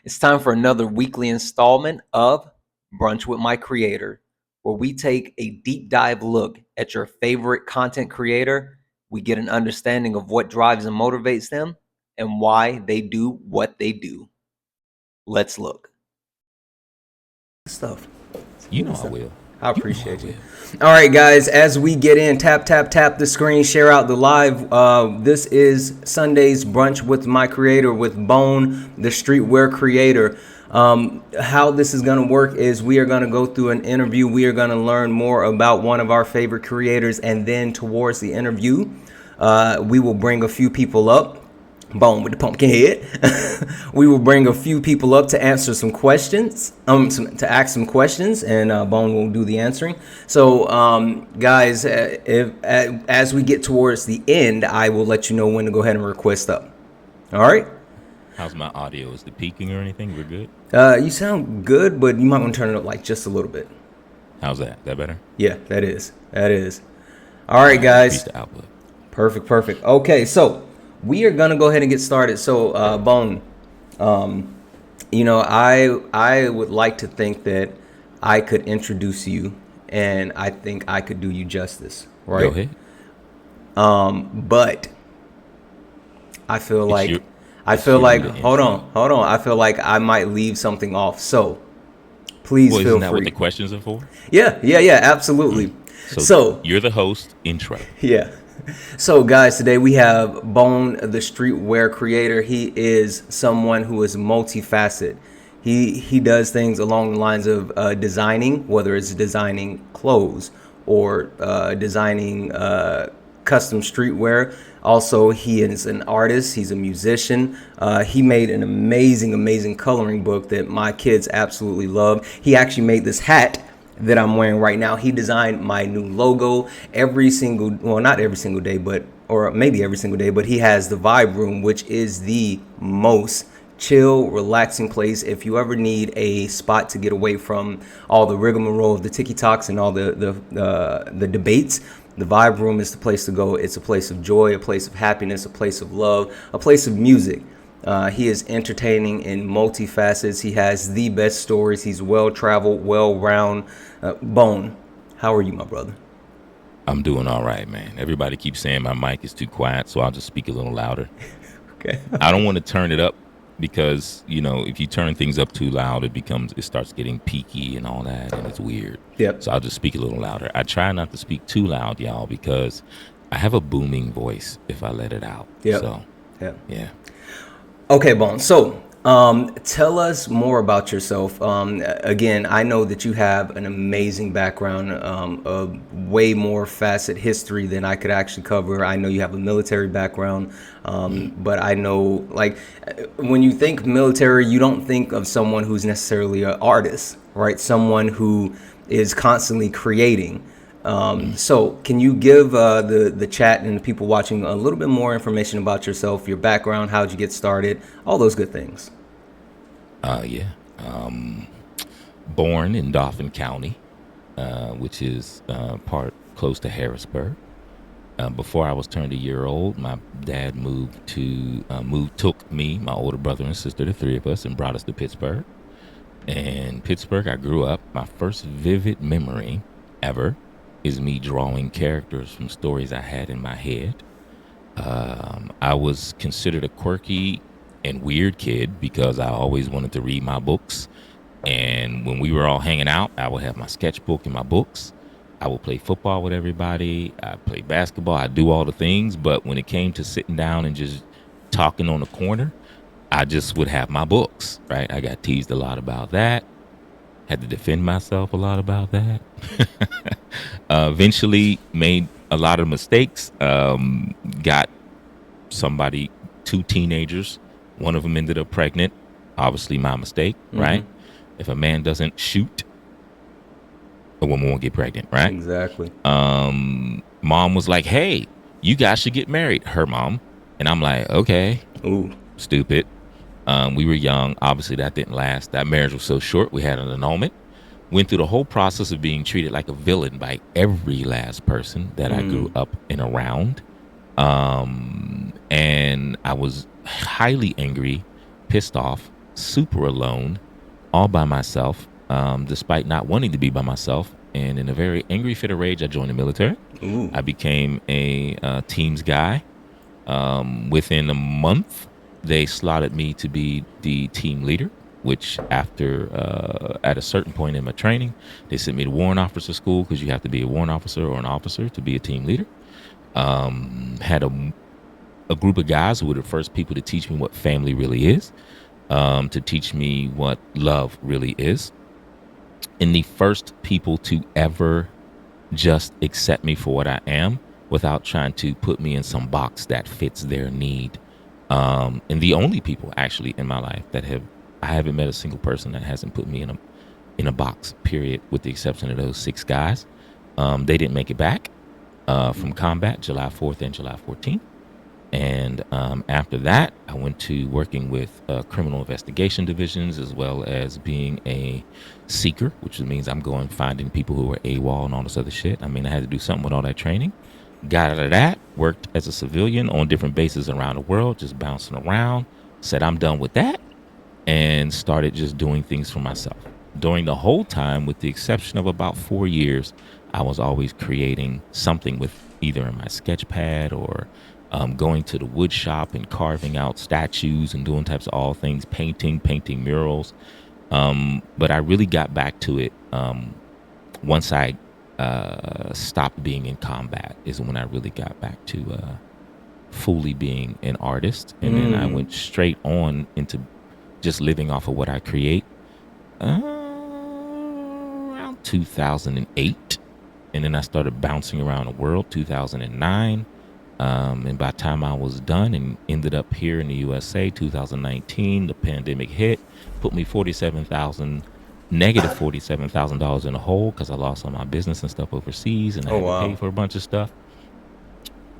It's time for another weekly installment of Brunch with My Creator, where we take a deep dive look at your favorite content creator. We get an understanding of what drives and motivates them and why they do what they do. Let's look. Stuff. You know I will. I You know I appreciate you. will. All right, guys, as we get in, tap the screen, share out the live. This is Sunday's Brunch with My Creator with Bone, the streetwear creator. How this is going to work is we are going to go through an interview. We are going to learn more about one of our favorite creators, and then towards the interview, we will bring a few people up. Bone with the pumpkin head. We will bring a few people up to answer some questions, to ask some questions, and Bone will do the answering. So, guys, as we get towards the end, I will let you know when to go ahead and request up. All right. How's my audio? Is it peaking or anything? We're good? You sound good, but you might want to turn it up like just a little bit. How's that? That better? Yeah, that is. All right, guys. Increase the output. Perfect. Okay, so we are gonna go ahead and get started. So, Bone, I would like to think that I could introduce you, and I think I could do you justice, right? Go ahead. But I feel like your- hold on. I feel like I might leave something off. So please Well, feel isn't that free. what the questions are for? Yeah, absolutely. So you're the host. Intro. yeah. So, guys, today we have Bone, the streetwear creator. He is someone who is multifaceted. He does things along the lines of designing, whether it's designing clothes or designing custom streetwear. Also, he is an artist. He's a musician. He made an amazing coloring book that my kids absolutely love. He actually made this hat that I'm wearing right now. He designed my new logo not every single day, or maybe every single day, but he has the Vibe Room, which is the most chill, relaxing place. If you ever need a spot to get away from all the rigmarole of the TikToks and all the debates, the Vibe Room is the place to go. It's a place of joy, a place of happiness, a place of love, a place of music. He is entertaining in multifacets. He has the best stories. He's well-traveled, well-round. Bone, how are you, my brother? I'm doing all right, man. Everybody keeps saying my mic is too quiet, so I'll just speak a little louder. Okay. I don't want to turn it up because, if you turn things up too loud, it starts getting peaky and all that, and it's weird. Yep. So I'll just speak a little louder. I try not to speak too loud, y'all, because I have a booming voice if I let it out. Yep. So, Yep. yeah. Okay, Bone. So, tell us more about yourself. Again, I know that you have an amazing background, a way more facet history than I could actually cover. I know you have a military background, but I know, like, when you think military, you don't think of someone who's necessarily an artist, right? Someone who is constantly creating. So can you give the chat and the people watching a little bit more information about yourself, your background, how'd you get started, all those good things? Yeah. Born in Dauphin County, which is part close to Harrisburg. Before I was turned a year old, my dad took me, my older brother and sister, the three of us, and brought us to Pittsburgh. And Pittsburgh, I grew up. My first vivid memory ever is me drawing characters from stories I had in my head. I was considered a quirky and weird kid because I always wanted to read my books. And when we were all hanging out, I would have my sketchbook and my books. I would play football with everybody. I play basketball. I do all the things. But when it came to sitting down and just talking on the corner, I just would have my books, right? I got teased a lot about that. Had to defend myself a lot about that. Eventually made a lot of mistakes. Got two teenagers. One of them ended up pregnant. Obviously my mistake, right? If a man doesn't shoot, a woman won't get pregnant, right? Exactly. Mom was like, hey, you guys should get married. Her mom. And I'm like, okay. Ooh. Stupid. We were young. Obviously, that didn't last. That marriage was so short. We had an annulment. Went through the whole process of being treated like a villain by every last person that I grew up and around. And I was highly angry, pissed off, super alone, all by myself, despite not wanting to be by myself. And in a very angry fit of rage, I joined the military. Ooh. I became a teams guy. Within a month, they slotted me to be the team leader. Which, after at a certain point in my training, they sent me to warrant officer school because you have to be a warrant officer or an officer to be a team leader. Had a group of guys who were the first people to teach me what family really is, to teach me what love really is, and the first people to ever just accept me for what I am without trying to put me in some box that fits their need. And the only people actually in my life that I haven't met a single person that hasn't put me in a box, period, with the exception of those 6 guys. They didn't make it back from combat July 4th and July 14th. And after that, I went to working with criminal investigation divisions, as well as being a seeker, which means I'm going finding people who are AWOL and all this other shit. I mean, I had to do something with all that training. Got out of that, worked as a civilian on different bases around the world, just bouncing around. Said I'm done with that, and started just doing things for myself. During the whole time, with the exception of about 4 years, I was always creating something with either in my sketch pad or going to the wood shop and carving out statues and doing types of all things, painting murals. But I really got back to it once I stopped being in combat, is when I really got back to fully being an artist. And then I went straight on into just living off of what I create around 2008. And then I started bouncing around the world 2009. And by the time I was done and ended up here in the USA, 2019, the pandemic hit, put me negative $47,000 in a hole because I lost all my business and stuff overseas, and I Oh, had to pay wow. for a bunch of stuff.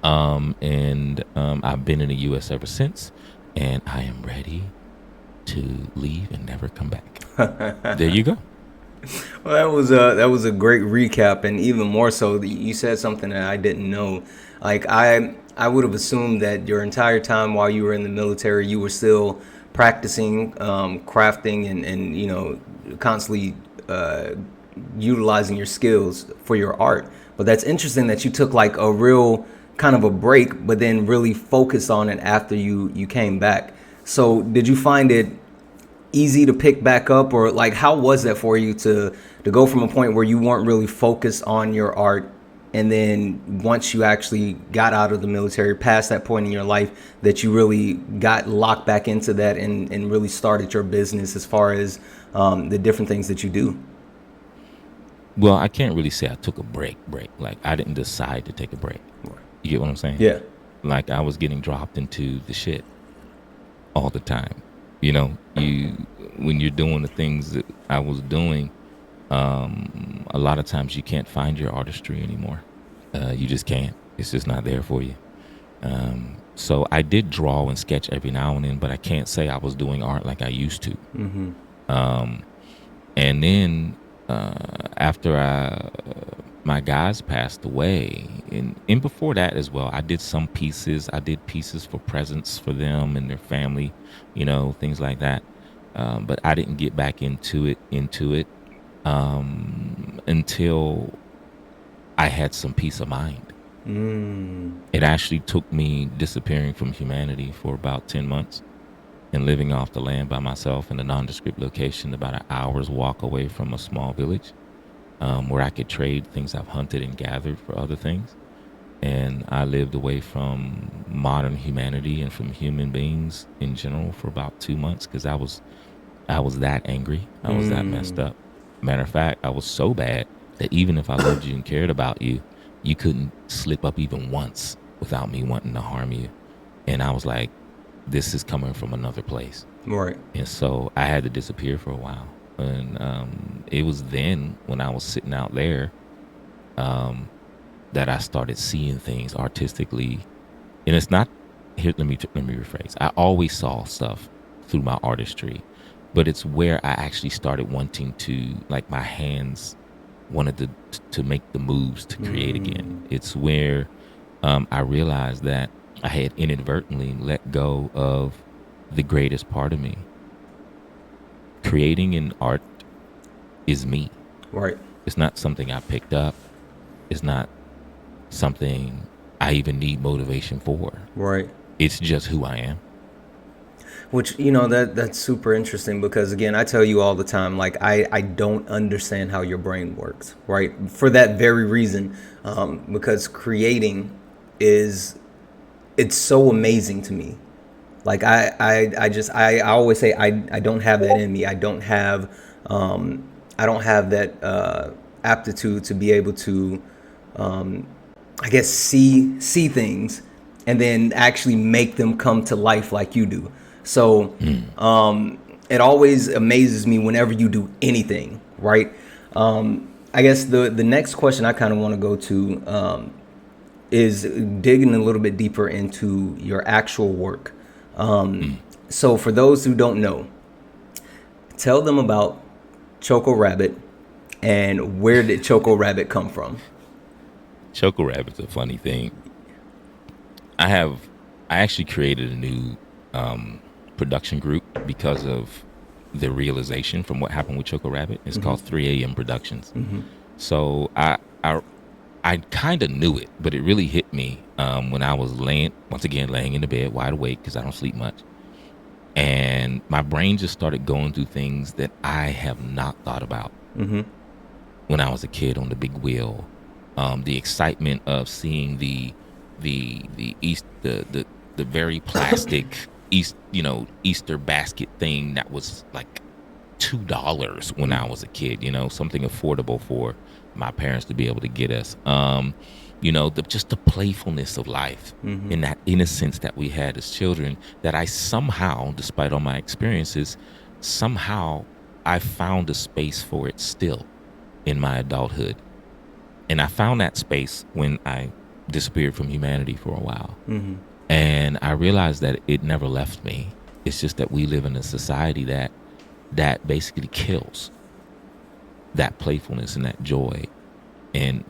I've been in the US ever since, and I am ready to leave and never come back. There you go. Well, that was a great recap, and even more so, you said something that I didn't know. Like I would have assumed that your entire time while you were in the military, you were still practicing crafting and constantly utilizing your skills for your art. But that's interesting that you took like a real kind of a break, but then really focused on it after you came back. So did you find it easy to pick back up, or like how was that for you to go from a point where you weren't really focused on your art, and then once you actually got out of the military, past that point in your life, that you really got locked back into that and really started your business as far as the different things that you do? Well, I can't really say I took a break. Like, I didn't decide to take a break. You get what I'm saying? Yeah. Like, I was getting dropped into the shit all the time. You know, when you're doing the things that I was doing, a lot of times you can't find your artistry anymore. You just can't. It's just not there for you. So I did draw and sketch every now and then, but I can't say I was doing art like I used to. And then after my guys passed away, and before that as well, I did some pieces. I did pieces for presents for them and their family, things like that. But I didn't get back into it until I had some peace of mind. It actually took me disappearing from humanity for about 10 months and living off the land by myself in a nondescript location about an hour's walk away from a small village, where I could trade things I've hunted and gathered for other things. And I lived away from modern humanity and from human beings in general for about 2 months because I was that angry. I was that messed up. Matter of fact, I was so bad that even if I loved you and cared about you, you couldn't slip up even once without me wanting to harm you. And I was like, this is coming from another place. Right. And so I had to disappear for a while. And it was then when I was sitting out there that I started seeing things artistically. And it's not, here, let me rephrase. I always saw stuff through my artistry, but it's where I actually started wanting to, like, my hands wanted to make the moves to create again. It's where I realized that I had inadvertently let go of the greatest part of me. creating in art is me. Right. It's not something I picked up. It's not something I even need motivation for. Right. It's just who I am. Which, that's super interesting because, again, I tell you all the time, like, I don't understand how your brain works, right? For that very reason, because creating is, it's so amazing to me. Like, I always say I don't have that in me. I don't have that aptitude to be able to, I guess, see things and then actually make them come to life like you do. So it always amazes me whenever you do anything, right? I guess the next question I kind of want to go to is digging a little bit deeper into your actual work. So for those who don't know, tell them about Choco Rabbit and where did Choco Rabbit come from? Choco Rabbit's a funny thing. I actually created a new production group because of the realization from what happened with Choco Rabbit. It's called 3 a.m. Productions. So I kind of knew it, but it really hit me when I was laying in the bed wide awake because I don't sleep much. And my brain just started going through things that I have not thought about when I was a kid on the big wheel. The excitement of seeing the very plastic Easter basket thing that was like $2 when I was a kid, something affordable for my parents to be able to get us. Just the playfulness of life and that innocence that we had as children that I somehow, despite all my experiences, I found a space for it still in my adulthood. And I found that space when I disappeared from humanity for a while. And I realized that it never left me. It's just that we live in a society that basically kills that playfulness and that joy and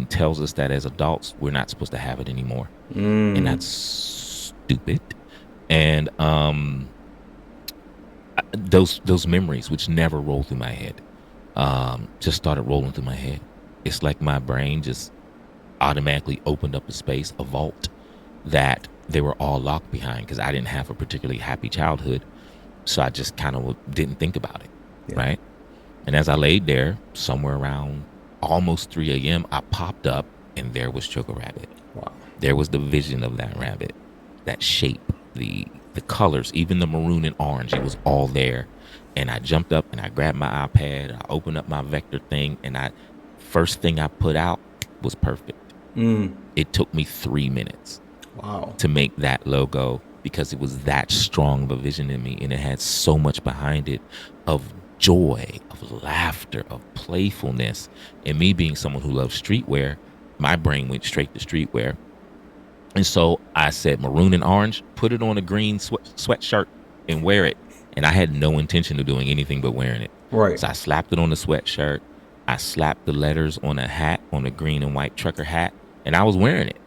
tells us that as adults we're not supposed to have it anymore. And that's stupid. And those memories which never rolled through my head just started rolling through my head. It's like my brain just automatically opened up a space, a vault that they were all locked behind because I didn't have a particularly happy childhood. So I just kind of didn't think about it. Yeah. Right. And as I laid there somewhere around almost 3 a.m., I popped up and there was Choco Rabbit. Wow. There was the vision of that rabbit, that shape, the colors, even the maroon and orange. It was all there. And I jumped up and I grabbed my iPad. I opened up my vector thing and first thing I put out was perfect. It took me 3 minutes. Wow. To make that logo because it was that strong of a vision in me and it had so much behind it of joy, of laughter, of playfulness. And me being someone who loves streetwear, my brain went straight to streetwear. And so I said, maroon and orange, put it on a green sweatshirt and wear it. And I had no intention of doing anything but wearing it. Right. So I slapped it on the sweatshirt. I slapped the letters on a hat, on a green and white trucker hat, and I was wearing it.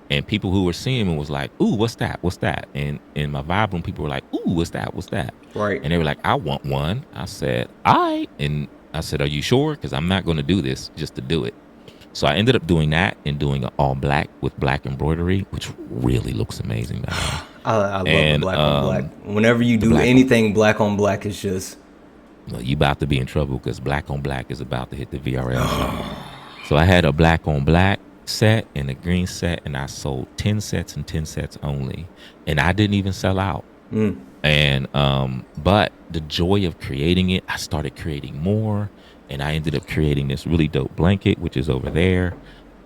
And people who were seeing me was like, ooh, what's that? What's that? And in my vibe room, people were like, ooh, what's that? What's that? Right. And they were like, I want one. I said, all right. And I said, are you sure? Because I'm not going to do this just to do it. So I ended up doing that and doing an all black with black embroidery, which really looks amazing. I love the black on black. Whenever you do anything black on black, it's just... Well, you about to be in trouble because black on black is about to hit the VRL show. So I had a black on black set and a green set, and I sold 10 sets and 10 sets only, and I didn't even sell out. And but the joy of creating it, I started creating more, and I ended up creating this really dope blanket, which is over there,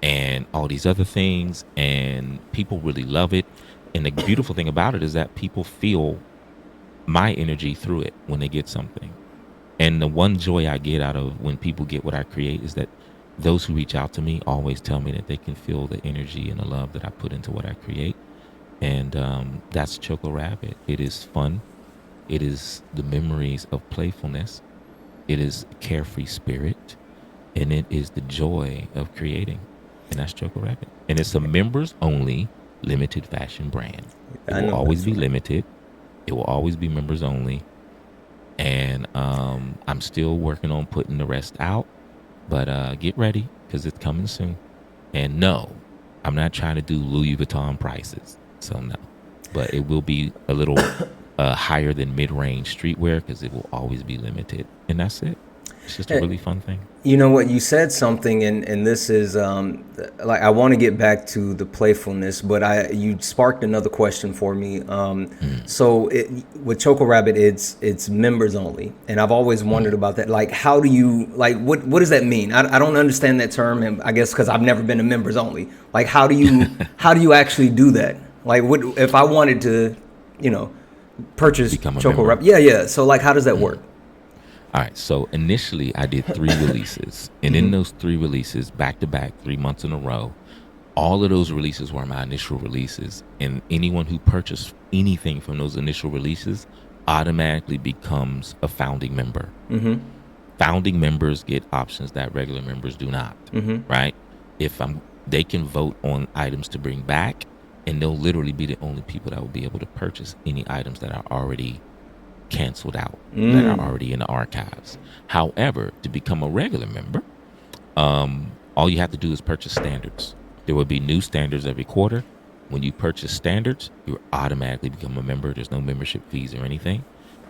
and all these other things, and people really love it. And the beautiful thing about it is that people feel my energy through it when they get something. And the one joy I get out of when people get what I create is that those who reach out to me always tell me that they can feel the energy and the love that I put into what I create. And that's Choco Rabbit. It is fun. It is the memories of playfulness. It is carefree spirit. And it is the joy of creating. And that's Choco Rabbit. And it's a members only limited fashion brand. It will always be limited. It will always be members only. And I'm still working on putting the rest out, but get ready because it's coming soon. And no, I'm not trying to do Louis Vuitton prices, so no, but it will be a little higher than mid-range streetwear because it will always be limited, and that's it. It's just a really fun thing. You know what? You said something, and this is like I want to get back to the playfulness, but you sparked another question for me. So with Choco Rabbit, it's members only, and I've always wondered about that. Like, how do you like what does that mean? I don't understand that term, and I guess because I've never been a members only. Like, how do you actually do that? Like, what if I wanted to, purchase Become a Choco member. Rabbit? Yeah. So like, how does that work? All right, so initially I did 3 releases, and in those 3 releases, back to back, 3 months in a row, all of those releases were my initial releases, and anyone who purchased anything from those initial releases automatically becomes a founding member. Founding members get options that regular members do not, right? They can vote on items to bring back, and they'll literally be the only people that will be able to purchase any items that are already canceled out, that are already in the archives. However, to become a regular member, all you have to do is purchase standards. There will be new standards every quarter. When you purchase standards, you automatically become a member. There's no membership fees or anything.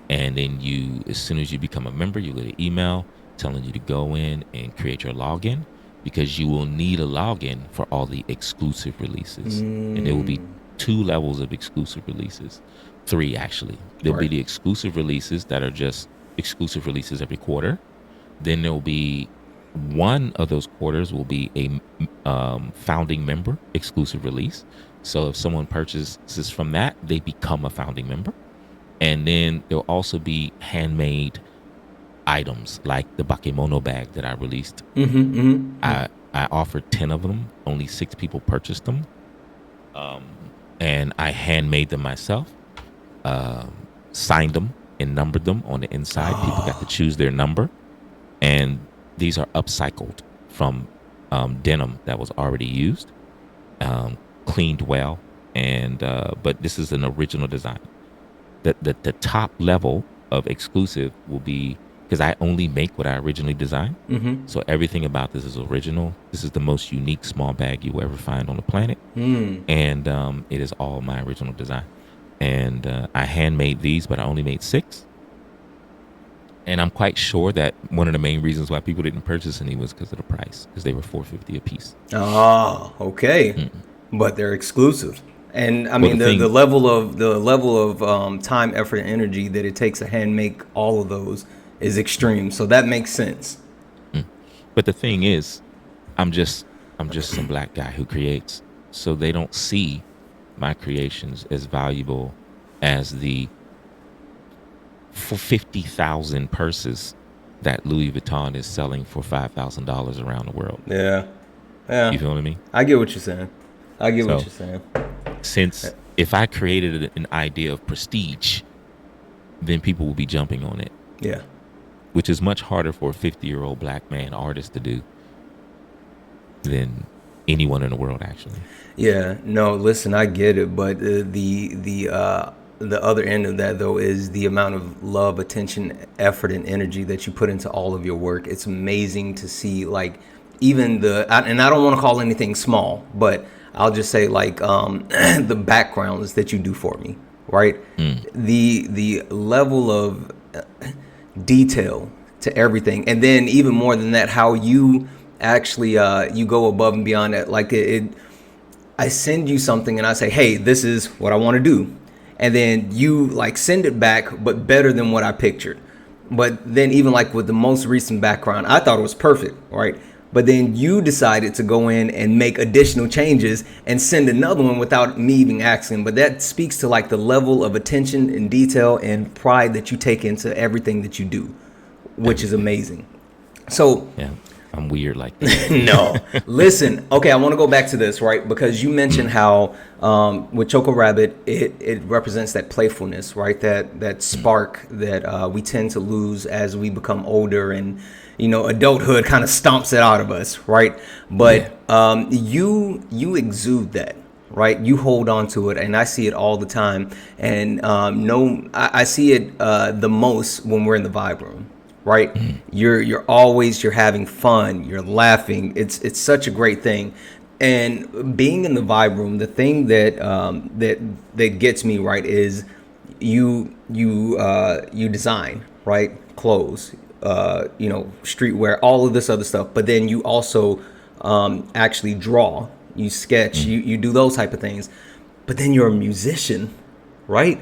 And then as soon as you become a member, you get an email telling you to go in and create your login, because you will need a login for all the exclusive releases. And there will be 2 levels of exclusive releases. 3 actually. There'll be the exclusive releases that are just exclusive releases every quarter. Then there'll be one of those quarters will be a founding member exclusive release. So if someone purchases from that, they become a founding member. And then there'll also be handmade items like the Bakemono bag that I released. I offered 10 of them. Only 6 people purchased them. And I handmade them myself. Signed them and numbered them on the inside. People got to choose their number, and these are upcycled from denim that was already used, cleaned well, and but this is an original design. The top level of exclusive will be, because I only make what I originally designed, so everything about this is original. This is the most unique small bag you will ever find on the planet, and it is all my original design. And I handmade these, but I only made 6. And I'm quite sure that one of the main reasons why people didn't purchase any was because of the price, because they were $4.50 a piece. Oh, okay. But they're exclusive. And I mean, the level of time, effort, and energy that it takes to hand make all of those is extreme. So that makes sense. But the thing is, I'm just some black guy who creates, so they don't see my creations as valuable as the 50,000 purses that Louis Vuitton is selling for $5,000 around the world. Yeah. You feel what I mean? I get what you're saying. What you're saying. Since if I created an idea of prestige, then people will be jumping on it. Yeah. Which is much harder for a 50-year-old black man artist to do than anyone in the world, actually. Yeah, no, listen, I get it, but the other end of that though is the amount of love, attention, effort, and energy that you put into all of your work. It's amazing to see, like, even and I don't want to call anything small, but I'll just say like the backgrounds that you do for me, right? The level of detail to everything, and then even more than that, how you actually you go above and beyond that. Like I send you something and I say, hey, this is what I want to do, and then you like send it back, but better than what I pictured. But then even like with the most recent background, I thought it was perfect, right? But then you decided to go in and make additional changes and send another one without me even asking. But that speaks to like the level of attention and detail and pride that you take into everything that you do, which is amazing. So yeah, I'm weird like that. No, listen. Okay, I want to go back to this, right? Because you mentioned how with Choco Rabbit, it represents that playfulness, right? That spark that we tend to lose as we become older, and adulthood kind of stomps it out of us, right? But you exude that, right? You hold on to it, and I see it all the time. And no, I see it the most when we're in the vibe room, right? You're having fun, you're laughing. It's such a great thing. And being in the vibe room, the thing that gets me right is you design, right, clothes, streetwear, all of this other stuff, but then you also actually draw, you sketch, you do those type of things, but then you're a musician, right?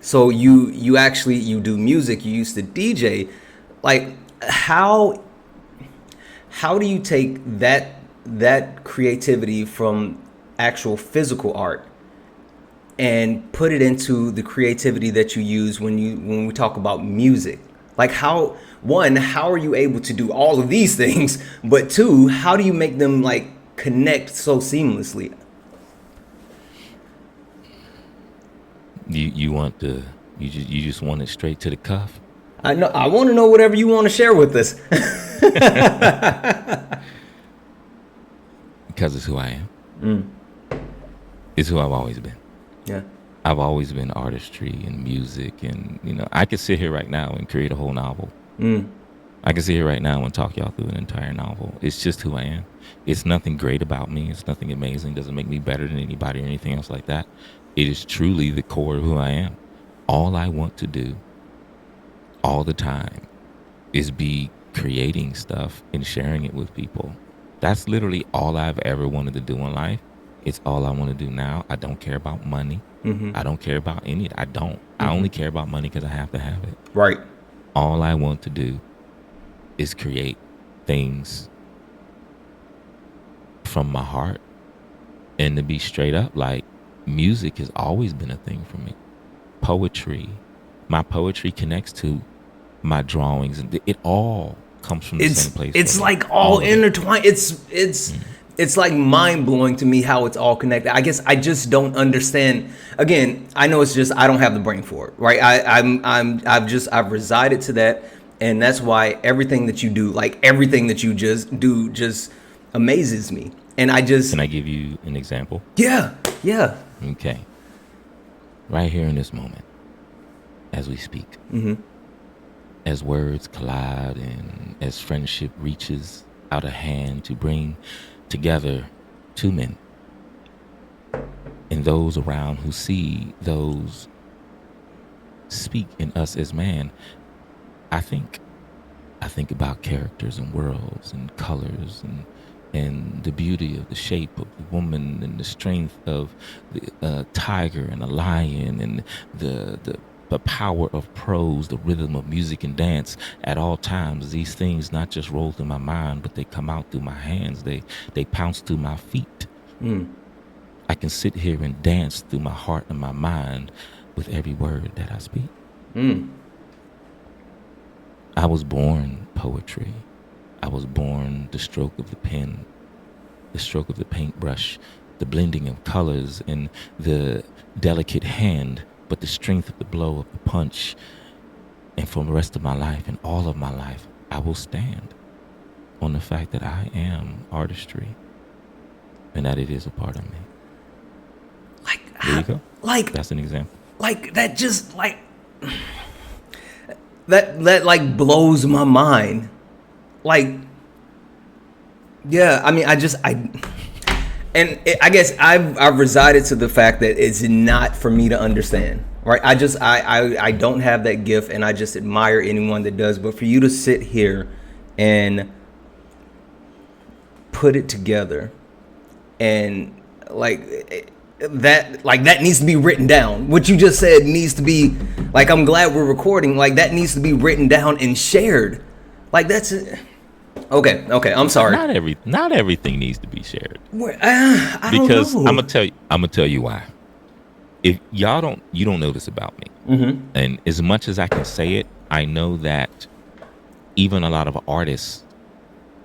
So you do music, you used to DJ. Like, how do you take that creativity from actual physical art and put it into the creativity that you use when we talk about music? Like, how are you able to do all of these things, but two, how do you make them like connect so seamlessly? You just want it straight to the cuff. I know, I want to know whatever you want to share with us. Because it's who I am. It's who I've always been. Yeah. I've always been artistry and music, and I could sit here right now and create a whole novel. I can sit here right now and talk y'all through an entire novel. It's just who I am. It's nothing great about me. It's nothing amazing. Doesn't make me better than anybody or anything else like that. It is truly the core of who I am. All I want to do all the time is be creating stuff and sharing it with people. That's literally all I've ever wanted to do in life. It's all I want to do now. I don't care about money. I don't care about any. I don't. I only care about money because I have to have it. Right. All I want to do is create things from my heart. And to be straight up, like, music has always been a thing for me. Poetry. My poetry connects to my drawings, and it all comes from the same place. It's like all intertwined. It's like mind blowing to me how it's all connected. I guess I just don't understand. Again, I know it's just I don't have the brain for it, right? I've resided to that, and that's why everything that you do, like everything that you just do, just amazes me. And Can I give you an example? Yeah. Okay. Right here in this moment, as we speak, as words collide and as friendship reaches out a hand to bring together two men, and those around who see those speak in us as man, I think about characters and worlds and colors and the beauty of the shape of the woman and the strength of the tiger and a lion and the power of prose, the rhythm of music and dance. At all times, these things not just roll through my mind, but they come out through my hands. They pounce through my feet. I can sit here and dance through my heart and my mind with every word that I speak. I was born poetry. I was born the stroke of the pen, the stroke of the paintbrush, the blending of colors and the delicate hand, but the strength of the blow of the punch. And for the rest of my life and all of my life, I will stand on the fact that I am artistry and that it is a part of me. Like, there you go. Like, that's an example. Like, that just like that like blows my mind. Like, yeah, I mean, I guess I've resided to the fact that it's not for me to understand, right? I don't have that gift, and I just admire anyone that does. But for you to sit here and put it together, and that needs to be written down. What you just said needs to be, like, I'm glad we're recording. Like, that needs to be written down and shared. Like, that's it. Okay, I'm sorry. Not everything needs to be shared. I don't because know. I'm gonna tell you why. If you don't know this about me, and as much as I can say it, I know that even a lot of artists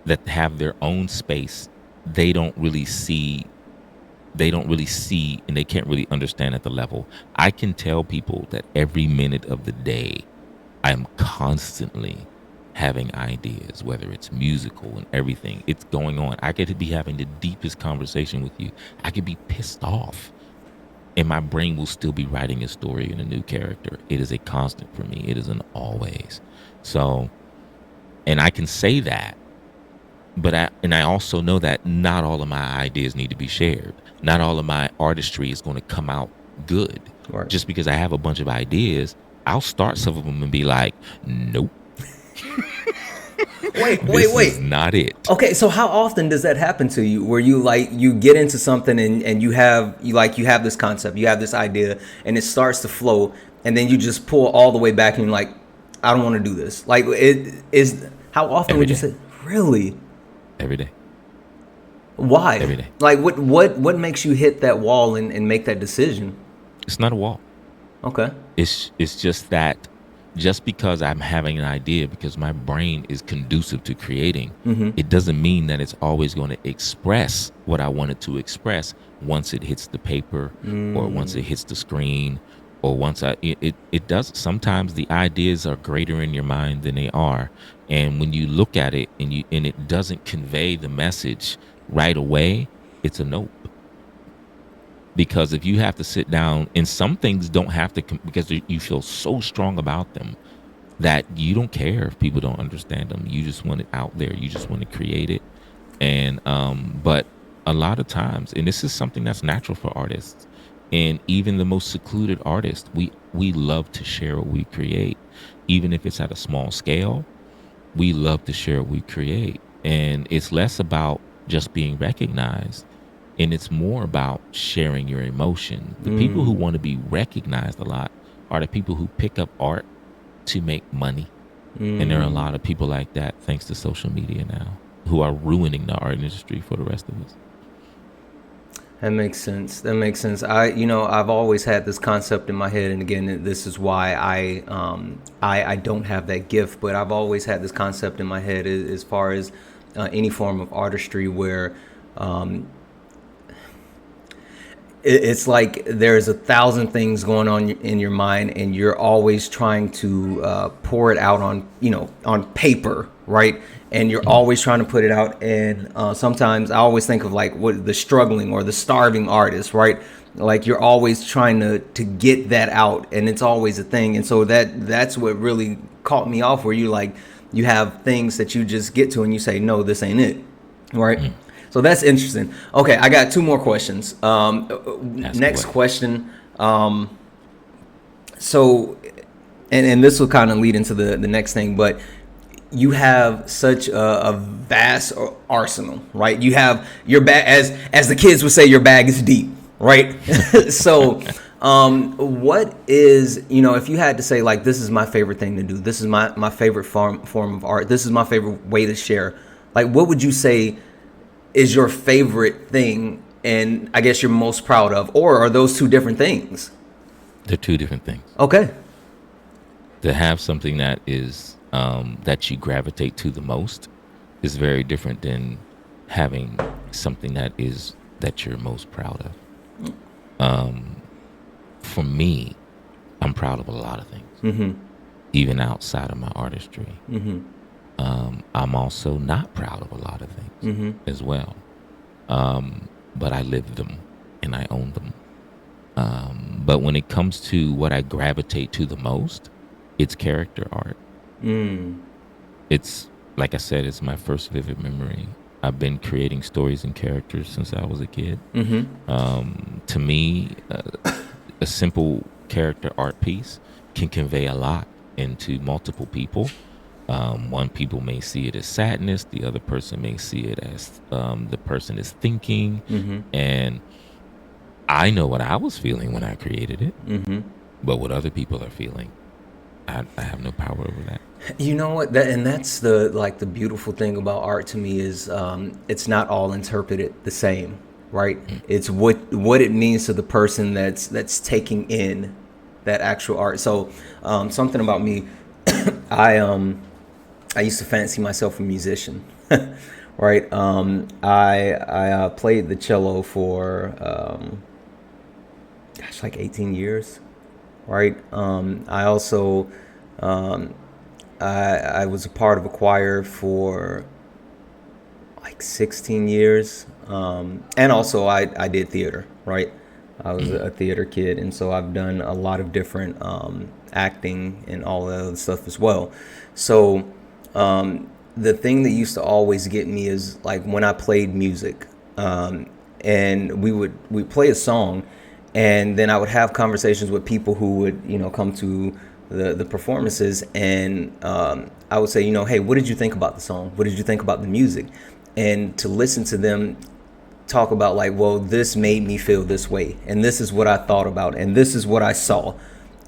that have their own space, they don't really see, and they can't really understand at the level. I can tell people that every minute of the day, I'm constantly having ideas, whether it's musical and everything. It's going on. I get to be having the deepest conversation with you. I could be pissed off, and my brain will still be writing a story and a new character. It is a constant for me. It is an always. So, and I can say that, but I also know that not all of my ideas need to be shared. Not all of my artistry is going to come out good. Right. Just because I have a bunch of ideas, I'll start some of them and be like, nope. Wait. This is not it. Okay, so how often does that happen to you, where you like you get into something and you have this concept, you have this idea, and it starts to flow, and then you just pull all the way back and you're like, I don't want to do this. Like, it is, how often Every would you day. say, really? Every day. Why? Every day. Like, what makes you hit that wall and make that decision? It's not a wall. Okay. It's just that just because I'm having an idea, because my brain is conducive to creating, it doesn't mean that it's always going to express what I want it to express once it hits the paper or once it hits the screen or once it does. Sometimes the ideas are greater in your mind than they are. And when you look at it and it doesn't convey the message right away, it's a nope. Because if you have to sit down, and some things don't have to, because you feel so strong about them that you don't care if people don't understand them. You just want it out there. You just want to create it. And but a lot of times, and this is something that's natural for artists, and even the most secluded artists, we love to share what we create, even if it's at a small scale. We love to share what we create, and it's less about just being recognized. And it's more about sharing your emotion. The people who want to be recognized a lot are the people who pick up art to make money. And there are a lot of people like that, thanks to social media now, who are ruining the art industry for the rest of us. That makes sense. I've always had this concept in my head, and again, this is why I don't have that gift. But I've always had this concept in my head as far as any form of artistry, where it's like there's 1,000 things going on in your mind, and you're always trying to pour it out on paper, right? And you're always trying to put it out. And sometimes I always think of like what the struggling or the starving artist, right? Like you're always trying to get that out, and it's always a thing. And so that's what really caught me off, where you have things that you just get to and you say, no, this ain't it, right? So that's interesting. Okay, I got two more questions. Next question. So, and this will kind of lead into the next thing, but you have such a vast arsenal, right? You have your bag, as the kids would say, your bag is deep, right? So, what is, if you had to say, like, this is my favorite thing to do, this is my favorite form of art, this is my favorite way to share, like, what would you say is your favorite thing, and I guess you're most proud of, or are those two different things? They're two different things. Okay. To have something that is that you gravitate to the most is very different than having something that you're most proud of. For me, I'm proud of a lot of things, even outside of my artistry. I'm also not proud of a lot of things as well. But I live them and I own them. But when it comes to what I gravitate to the most, it's character art. It's, like I said, it's my first vivid memory. I've been creating stories and characters since I was a kid. To me, a simple character art piece can convey a lot into multiple people. One people may see it as sadness, the other person may see it as the person is thinking. And I know what I was feeling when I created it, but what other people are feeling, I have no power over that. You know what? That's the beautiful thing about art to me is it's not all interpreted the same, right? It's what it means to the person that's taking in that actual art. So something about me, I used to fancy myself a musician, right? I played the cello for like 18 years, right? I also I was a part of a choir for like 16 years. And also I did theater, right? I was Mm, a theater kid, and so I've done a lot of different acting and all that other stuff as well. So the thing that used to always get me is like when I played music, and we play a song, and then I would have conversations with people who would come to the performances, and I would say, hey, what did you think about the song? What did you think about the music? And to listen to them talk about like, well, this made me feel this way, and this is what I thought about, and this is what I saw,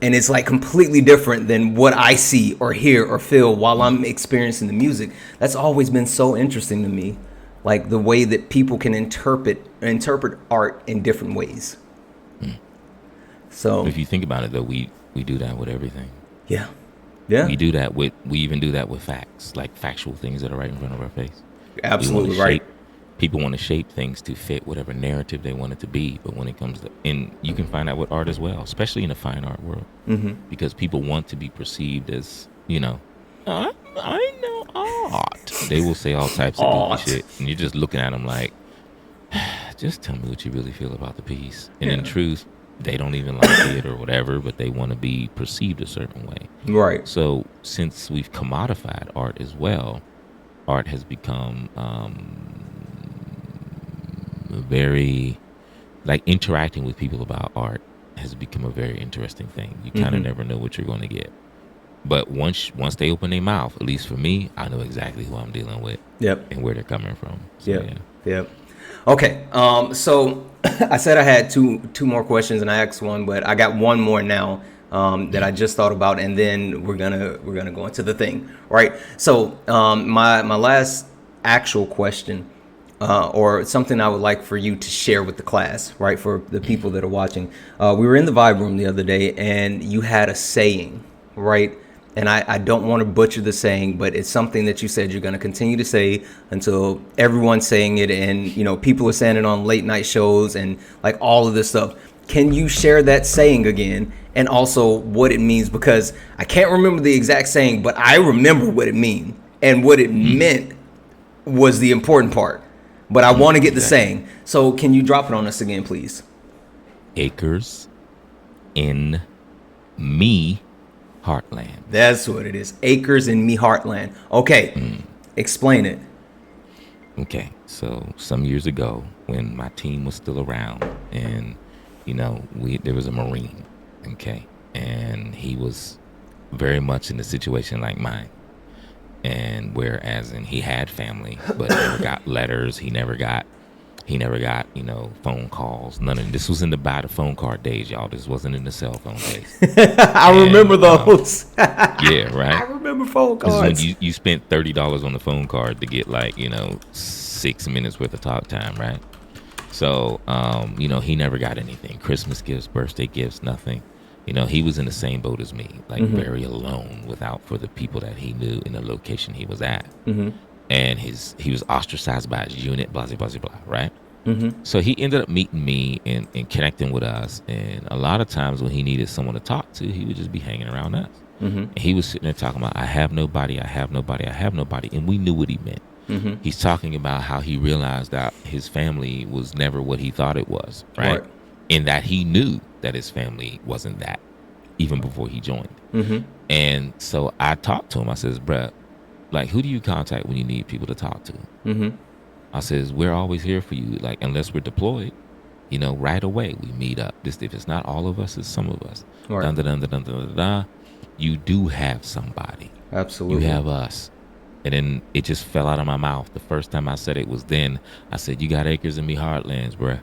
and it's like completely different than what I see or hear or feel while I'm experiencing the music. That's always been so interesting to me, like the way that people can interpret art in different ways. mm. So If you think about it, though, we do that with everything. yeah, yeah, We even do that with facts, like factual things that are right in front of our face. We want to absolutely right. shape People want to shape things to fit whatever narrative they want it to be. But when it comes to, and you can find that with art as well, especially in the fine art world, because people want to be perceived as, I know art. They will say all types of goofy Art. shit, and you're just looking at them like, just tell me what you really feel about the piece. And in Yeah. truth, they don't even like it or whatever, but they want to be perceived a certain way. Right. So since we've commodified art as well, art has become very, like, interacting with people about art has become a very interesting thing. You kind of never know what you're going to get. But once they open their mouth, at least for me, I know exactly who I'm dealing with Yep. and where they're coming from. So Yep. yeah. Yep. Okay. So I said I had two more questions, and I asked one, but I got one more now that I just thought about, and then we're gonna go into the thing. Right. So my last actual question, or something I would like for you to share with the class, right, for the people that are watching. We were in the vibe room the other day, and you had a saying, right? And I don't want to butcher the saying, but it's something that you said you're going to continue to say until everyone's saying it, and people are saying it on late night shows and like all of this stuff. Can you share that saying again, and also what it means? Because I can't remember the exact saying, but I remember what it means, and what it meant was the important part. But I want to get the Exactly. saying. So can you drop it on us again, please? Acres in me heartland. That's what it is. Acres in me heartland. Okay. Explain it. Okay, so some years ago, when my team was still around, and there was a Marine, okay, and he was very much in a situation like mine, and whereas in he had family, but never got letters, he never got phone calls, none of this was in the by the phone card days, y'all. This wasn't in the cell phone days, I and remember those. yeah, I right. remember phone This is when cards. you spent $30 on the phone card to get, like, 6 minutes worth of talk time, right? So, he never got anything. Christmas gifts, birthday gifts, nothing. He was in the same boat as me, like very alone, without for the people that he knew in the location he was at. And he was ostracized by his unit, blah, blah, blah, blah, right? So he ended up meeting me and connecting with us. And a lot of times when he needed someone to talk to, he would just be hanging around us. And he was sitting there talking about, I have nobody, I have nobody, I have nobody. And we knew what he meant. He's talking about how he realized that his family was never what he thought it was, right? Right. And that he knew that his family wasn't that even before he joined. And so I talked to him. I says, bruh, like, who do you contact when you need people to talk to? I says, we're always here for you. Like, unless we're deployed, right away we meet up. This, if it's not all of us, it's some of us. Right. Dun, dun, dun, dun, dun, dun, dun, dun. You do have somebody. Absolutely. You have us. And then it just fell out of my mouth. The first time I said it was then. I said, you got acres in me heartlands, bruh.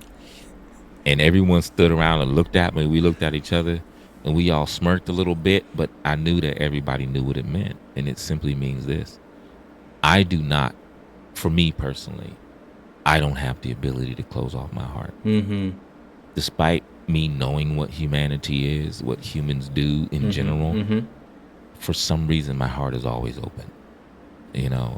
And everyone stood around and looked at me. We looked at each other, and we all smirked a little bit, but I knew that everybody knew what it meant. And it simply means this. I do not, for me personally, I don't have the ability to close off my heart. Despite me knowing what humanity is, what humans do in general, for some reason my heart is always open.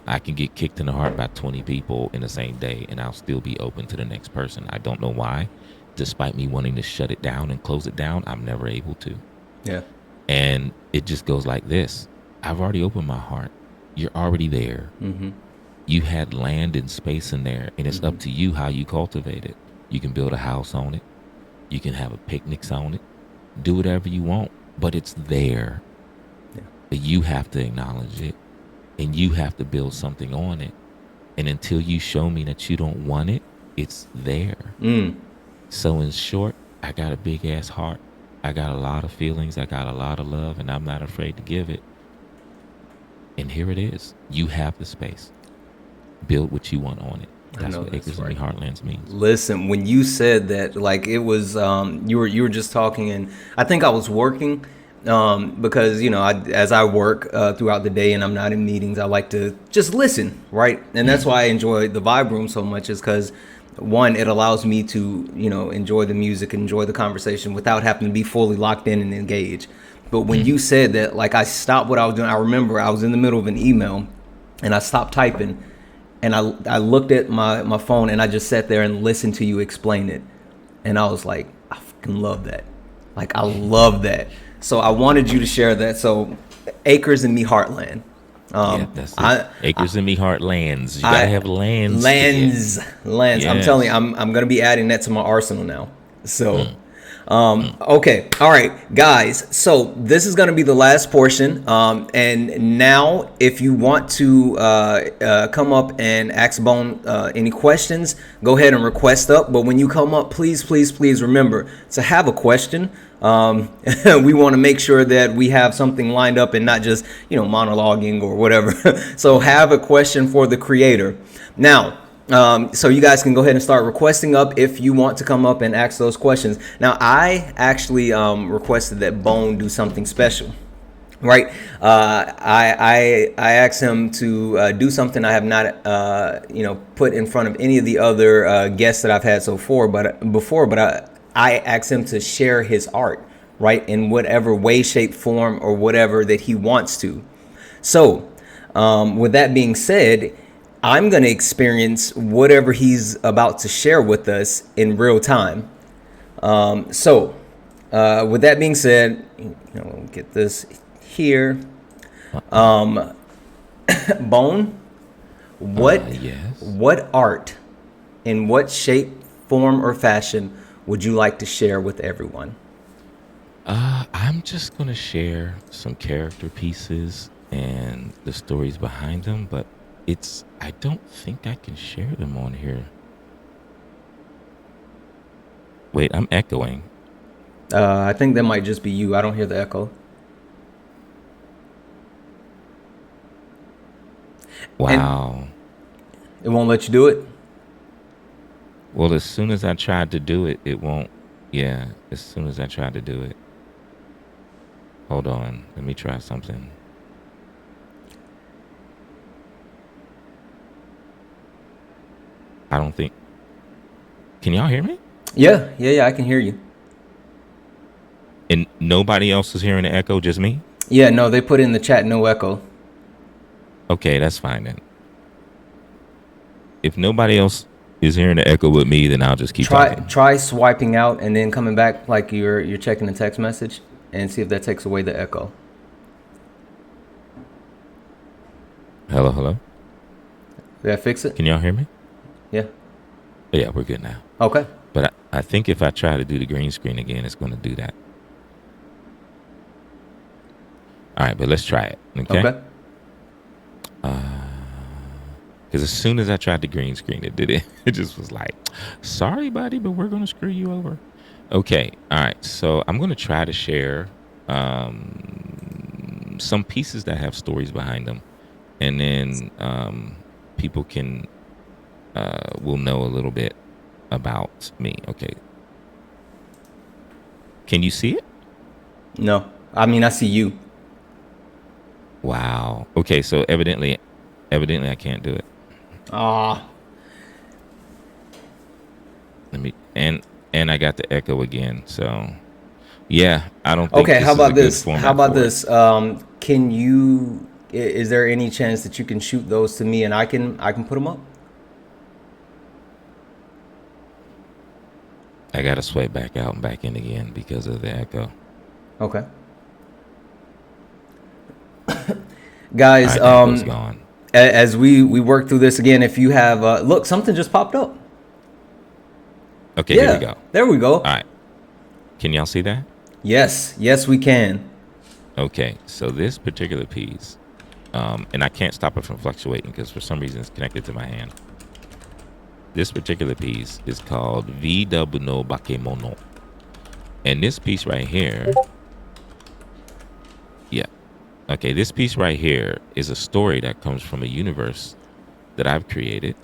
I can get kicked in the heart by 20 people in the same day, and I'll still be open to the next person. I don't know why. Despite me wanting to shut it down and close it down, I'm never able to. Yeah. And it just goes like this. I've already opened my heart. You're already there. Mm-hmm. You had land and space in there, and it's up to you how you cultivate it. You can build a house on it. You can have a picnics on it. Do whatever you want, but it's there. Yeah. But you have to acknowledge it, and you have to build something on it. And until you show me that you don't want it, it's there. Mm. So in short, I got a big ass heart. I got a lot of feelings. I got a lot of love, and I'm not afraid to give it. And here it is. You have the space. Build what you want on it. That's what Acres and Me Heartlands means. Listen, when you said that, like it was, you were just talking, and I think I was working, because as I work throughout the day and I'm not in meetings, I like to just listen, right? And that's why I enjoy the Vibe Room so much, is because one, it allows me to enjoy the music, enjoy the conversation without having to be fully locked in and engaged. But when you said that, like I stopped what I was doing, I remember I was in the middle of an email, and I stopped typing. And I looked at my phone, and I just sat there and listened to you explain it. And I was like, I fucking love that. Like, I love that. So I wanted you to share that. So Acres and Me Heartland. Yeah, that's it. Acres and Me Heartlands. You gotta have lands. Lands. Yes. I'm telling you, I'm gonna be adding that to my arsenal now. So okay, all right, guys, so this is going to be the last portion, and now if you want to come up and ask Bone any questions, go ahead and request up. But when you come up, please remember to have a question. We want to make sure that we have something lined up and not just monologuing or whatever. So have a question for the creator now. So you guys can go ahead and start requesting up if you want to come up and ask those questions. Now, I actually requested that Bone do something special, right? I asked him to do something I have not put in front of any of the other guests that I've had so far, but I asked him to share his art, right, in whatever way, shape, form, or whatever that he wants to. So, with that being said, I'm going to experience whatever he's about to share with us in real time. So, with that being said, we'll get this here. Bone, Yes. what art, in what shape, form, or fashion would you like to share with everyone? I'm just gonna share some character pieces and the stories behind them, but I don't think I can share them on here. Wait, I'm echoing. I think that might just be you. I don't hear the echo. Wow. And it won't let you do it? Well, as soon as I tried to do it, it won't. Yeah, as soon as I tried to do it. Hold on. Let me try something. I don't think. Can y'all hear me? Yeah, I can hear you. And nobody else is hearing the echo, just me? Yeah, no, they put in the chat no echo. Okay, that's fine then. If nobody else is hearing the echo with me, then I'll just keep talking. Try swiping out and then coming back like you're checking the text message, and see if that takes away the echo. Hello? Did that fix it? Can y'all hear me? Yeah. Yeah, we're good now. Okay. But I think if I try to do the green screen again, it's going to do that. All right, but let's try it. Okay. Because as soon as I tried to green screen it, did it? It just was like, sorry, buddy, but we're going to screw you over. Okay. All right. So I'm going to try to share some pieces that have stories behind them. And then people will know a little bit about me. Okay. Can you see it? No. I mean, I see you. Wow. Okay. So evidently I can't do it. Let me, and I got the echo again. So yeah, I don't think. Okay. How about this? It. Can you, is there any chance that you can shoot those to me and I can put them up? I got to swipe back out and back in again because of the echo. Okay. Guys, right, that goes gone. as we work through this again, if you have look, something just popped up. Okay, here we Yeah, go. there we go. All right. Can y'all see that? Yes, we can. Okay, so this particular piece, and I can't stop it from fluctuating because for some reason it's connected to my hand. This particular piece is called VW no Bakemono. And this piece right here, yeah. Okay, this piece right here is a story that comes from a universe that I've created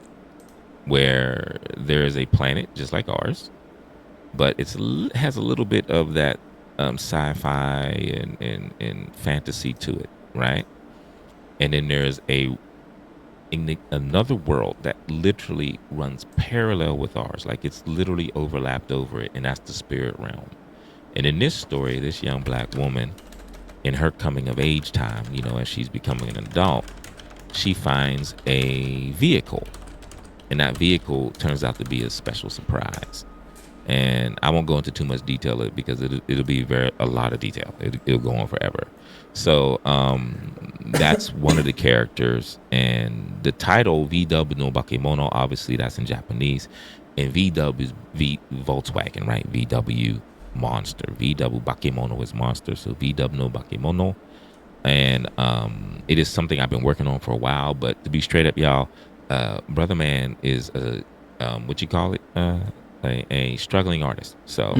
where there is a planet just like ours, but has a little bit of that sci-fi and fantasy to it, right? And then there's another world that literally runs parallel with ours, like it's literally overlapped over it, and that's the spirit realm. And in this story, this young black woman, in her coming of age time, as she's becoming an adult, she finds a vehicle, and that vehicle turns out to be a special surprise. And I won't go into too much detail of it because it'll be a lot of detail. It'll go on forever. So that's one of the characters, and the title VW no Bakemono, obviously that's in Japanese, and VW is Volkswagen, right? VW monster. VW Bakemono is monster. So VW no Bakemono, and it is something I've been working on for a while. But to be straight up, y'all, Brother Man is a what you call it? A struggling artist. So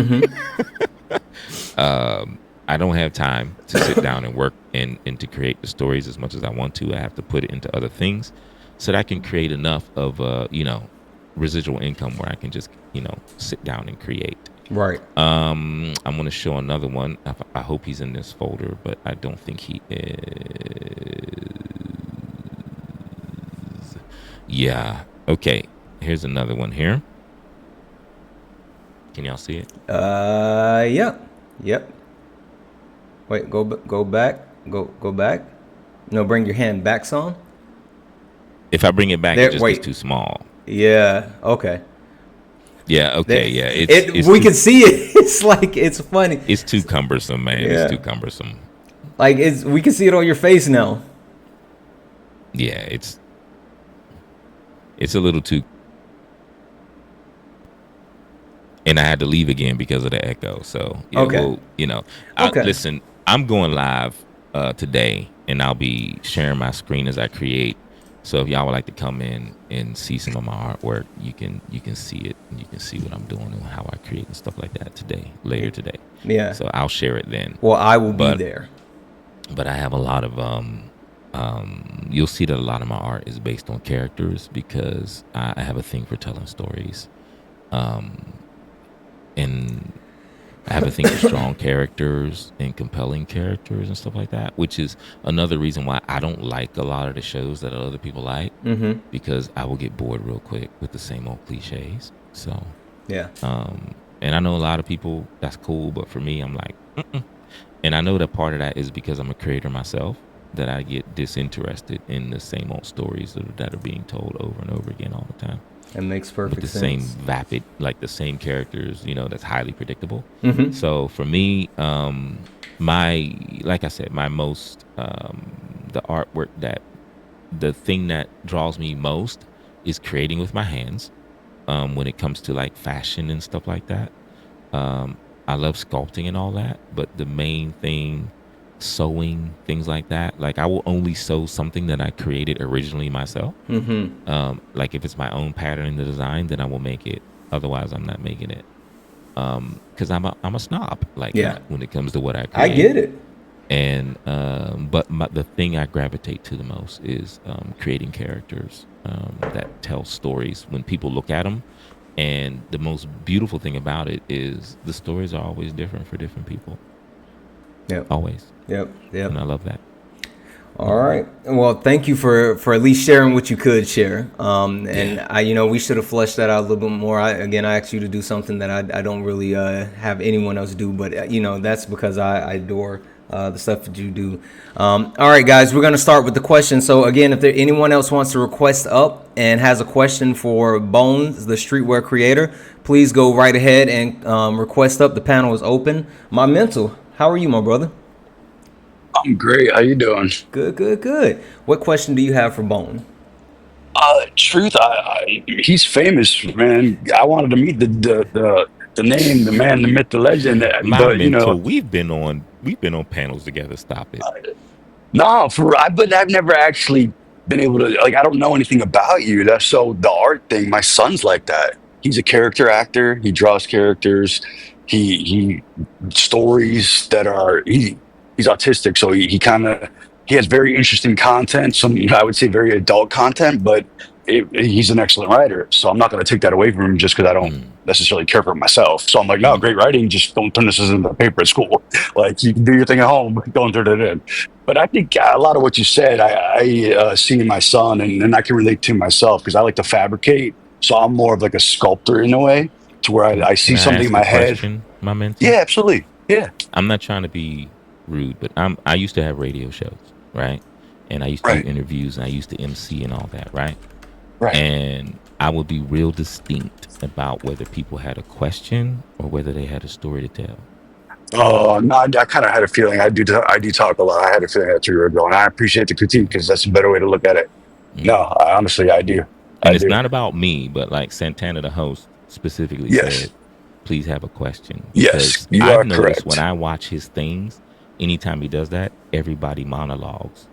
I don't have time to sit down and work and to create the stories as much as I want to. I have to put it into other things so that I can create enough of residual income where I can just sit down and create. Right. I'm going to show another one. I hope he's in this folder, but I don't think he is. Yeah. Okay. Here's another one here. Can y'all see it? Yep. Wait, go back. Go back. No, bring your hand back some. If I bring it back, it just gets too small. Yeah. Okay. Yeah. Okay. Yeah. We can see it. It's like, it's funny. It's too cumbersome, man. Yeah. It's too cumbersome. Like we can see it on your face now. Yeah. It's a little too. And I had to leave again because of the echo. So, yeah, okay. Well, listen, I'm going live today, and I'll be sharing my screen as I create. So if y'all would like to come in and see some of my artwork, you can see it, and you can see what I'm doing and how I create and stuff like that later today. Yeah. So I'll share it then. Well, I will be there. But I have a lot of you'll see that a lot of my art is based on characters because I have a thing for telling stories. And I have a thing for strong characters and compelling characters and stuff like that, which is another reason why I don't like a lot of the shows that other people like, because I will get bored real quick with the same old cliches. So, yeah. And I know a lot of people, that's cool, but for me, I'm like, mm-mm. And I know that part of that is because I'm a creator myself, that I get disinterested in the same old stories that are being told over and over again all the time. It makes perfect with the sense. same vapid, like the same characters, that's highly predictable. Mm-hmm. So for me, like I said, my most, the artwork the thing that draws me most is creating with my hands. When it comes to like fashion and stuff like that, I love sculpting and all that, but the main thing, sewing, things like that, like I will only sew something that I created originally myself. Like if it's my own pattern in the design, then I will make it. Otherwise I'm not making it, because I'm a snob like that when it comes to what I create. I get it. And but the thing I gravitate to the most is creating characters that tell stories when people look at them. And the most beautiful thing about it is the stories are always different for different people. Yep. Always. Yep. And I love that. All right. Well, thank you for at least sharing what you could share. And we should have fleshed that out a little bit more. I asked you to do something that I don't really have anyone else do, but that's because I adore the stuff that you do. All right, guys, we're going to start with the question. So again, if anyone else wants to request up and has a question for Bones, the streetwear creator, please go right ahead and request up. The panel is open. My mental, how are you, my brother? I'm great. How you doing? Good, good, good. What question do you have for Bone? Truth, he's famous, man. I wanted to meet the name, the man, the myth, the legend. My But mentor, we've been on panels together. Stop it. no, but I've never actually been able to like. I don't know anything about you. That's so the art thing. My son's like that. He's a character actor. He draws characters. He stories that are he's autistic, so he kind of he has very interesting content. Some I would say very adult content, but he's an excellent writer. So I'm not going to take that away from him just because I don't Mm, necessally care for it myself. So I'm like, no, mm. great writing. Just don't turn this into the paper at school. Like you can do your thing at home, but don't turn it in. But I think a lot of what you said, I see in my son, and I can relate to myself because I like to fabricate. So I'm more of like a sculptor in a way, to where I Can see I something in ask a my head. question, my mentor? Yeah, absolutely. Yeah, I'm not trying to be rude, but I used to have radio shows, right? And I used to do right, interviews and I used to MC and all that, right? right. And I would be real distinct about whether people had a question or whether they had a story to tell. Oh no, I kind of had a feeling. I do talk a lot. I had a feeling that's where you were going. I appreciate the critique because that's a better way to look at it. No, Mm. honestly, I do. I And it's do. not about me, but like Santana, the host, specifically said, Yes, please have a question. yes, Because you I've are noticed when correct. I watch his things, anytime he does that, everybody monologues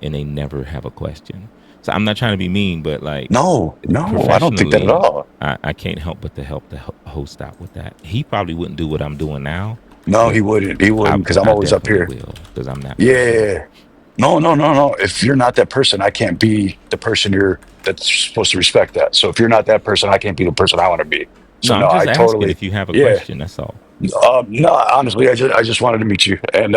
and they never have a question. So I'm not trying to be mean, but like No, no, I don't think that at professionally, all. I can't help but to help the host out with that. He probably wouldn't do what I'm doing now, No, but he wouldn't. He I, wouldn't because I'm I always up definitely here. will because I'm that person. Yeah. No, no, no, no. If you're not that person, I can't be the person you're that's supposed to respect that. So if you're not that person, I can't be the person I want to be. No, So I'm no, just I asking totally, if you have a yeah. question. That's all. No, honestly, I just wanted to meet you, and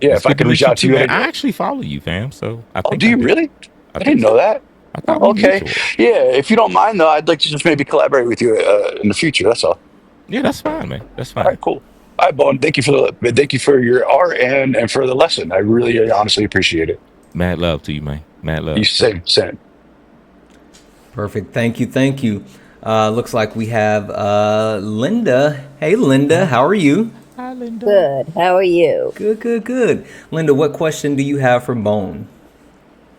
yeah, It's if I good to could reach meet you out to too, you at man. any, I actually follow you, fam. So I oh, think do I you do. really? I I think didn't know so. that. I thought Oh, we okay, mutual. yeah. If you don't mind, though, I'd like to just maybe collaborate with you in the future. That's all. Yeah, that's fine, man. That's All right, fine. cool. All right, Bone. Thank you for your art and for the lesson. I really honestly appreciate it. Mad love to you, man. Mad You love. same. Perfect. Thank you. Thank you. Looks like we have Linda. Hey, Linda. Hi. How are you? Hi, Linda. Good. How are you? Good, good, good. Linda, what question do you have for Bone?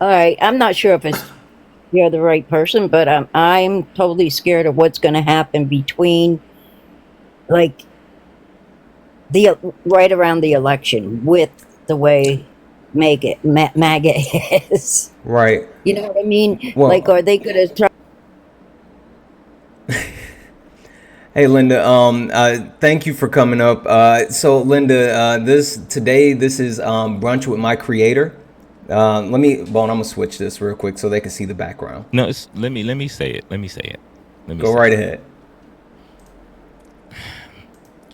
All right. I'm not sure if you're the right person, but I'm totally scared of what's going to happen between like the right around the election with the way MAGA is. Right. You know what I mean? Like, Well, are they going to try? hey, Linda. Thank you for coming up. So, Linda, this is brunch with my creator. Bone. I'm gonna switch this real quick so they can see the background. No, let me say it. Let me say it. Let me Go say right it. ahead.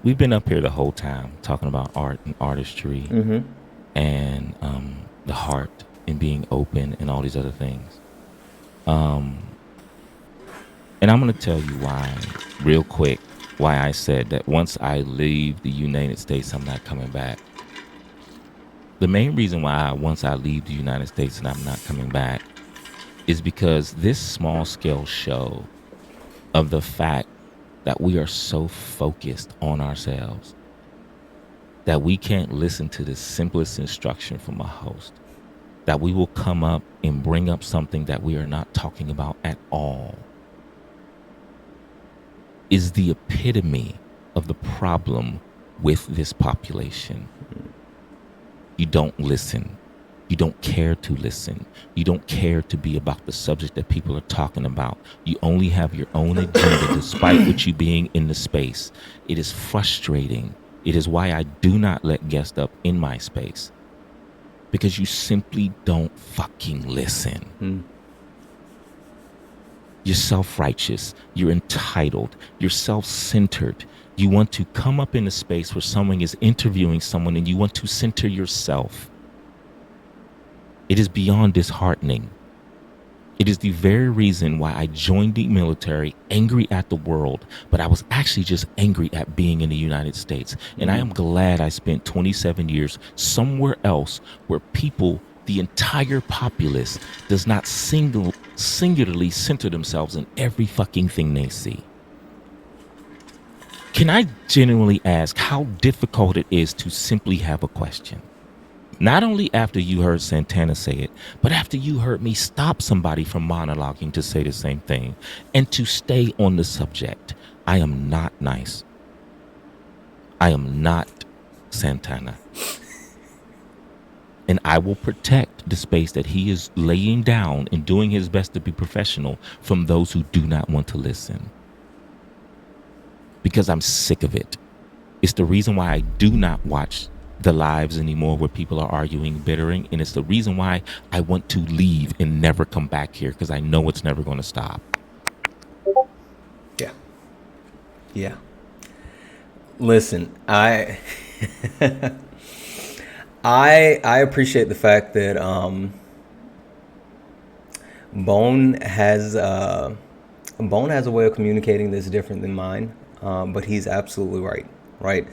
We've been up here the whole time talking about art and artistry and the heart and being open and all these other things. And I'm going to tell you why, real quick, why I said that once I leave the United States, I'm not coming back. The main reason why once I leave the United States and I'm not coming back is because this small scale show of the fact that we are so focused on ourselves that we can't listen to the simplest instruction from a host, that we will come up and bring up something that we are not talking about at all, is the epitome of the problem with this population. You don't listen. You don't care to listen. You don't care to be about the subject that people are talking about. You only have your own agenda despite what you being in the space. It is frustrating. It is why I do not let guests up in my space. Because you simply don't fucking listen. You're self-righteous. You're entitled. You're self-centered. You want to come up in a space where someone is interviewing someone and you want to center yourself. It is beyond disheartening. It is the very reason why I joined the military, angry at the world, but I was actually just angry at being in the United States. And I am glad I spent 27 years somewhere else where people, the entire populace, does not singularly center themselves in every fucking thing they see. Can I genuinely ask how difficult it is to simply have a question? Not only after you heard Santana say it, but after you heard me stop somebody from monologuing to say the same thing and to stay on the subject. I am not nice. I am not Santana. And I will protect the space that he is laying down and doing his best to be professional from those who do not want to listen. Because I'm sick of it. It's the reason why I do not watch the lives anymore where people are arguing, bittering. And it's the reason why I want to leave and never come back here, because I know it's never going to stop. Yeah. Yeah. Listen, I appreciate the fact that Bone has Bone has a way of communicating that's different than mine, but he's absolutely right. Right.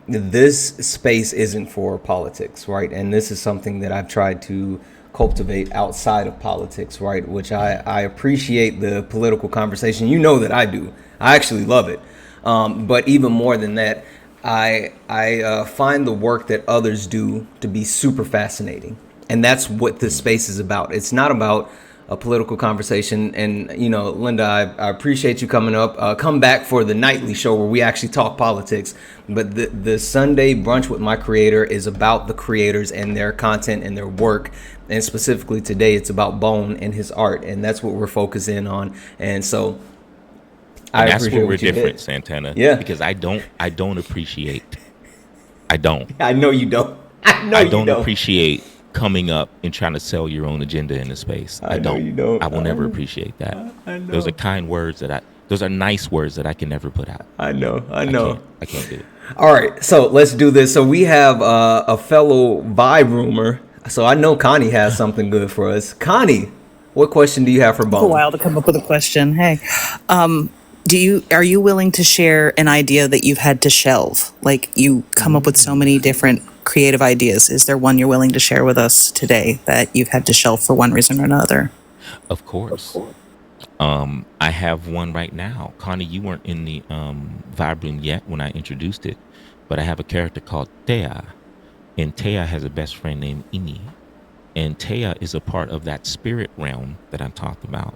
This space isn't for politics, right? And this is something that I've tried to cultivate outside of politics, right? Which I appreciate the political conversation. You know that I do. I actually love it. But even more than that, I find the work that others do to be super fascinating, and that's what this space is about. It's not about a political conversation. And you know, Linda, I appreciate you coming up. Come back for the nightly show where we actually talk politics. But the Sunday brunch with my creator is about the creators and their content and their work. And specifically today, it's about Bone and his art, and that's what we're focusing on. And so And I that's appreciate where we're what you different, did. Santana. Yeah. Because I don't appreciate. I don't. I know you don't. I know I you don't don't. appreciate coming up and trying to sell your own agenda in the space. I I know don't. you don't. I will never appreciate that. I know. Those are kind words those are nice words that I can never put out. I know. I I know. can't do it. All right, so let's do this. So we have a fellow vibe rumor. So I know Connie has something good for us. Connie, what question do you have for Took a Bone? while to come up with a question. Hey, are you willing to share an idea that you've had to shelve? Like you come up with so many different creative ideas. Is there one you're willing to share with us today that you've had to shelve for one reason or another? Of course. I have one right now. Connie, you weren't in the vibe room yet when I introduced it, but I have a character called Thea, and Thea has a best friend named Ini, and Thea is a part of that spirit realm that I'm talking about.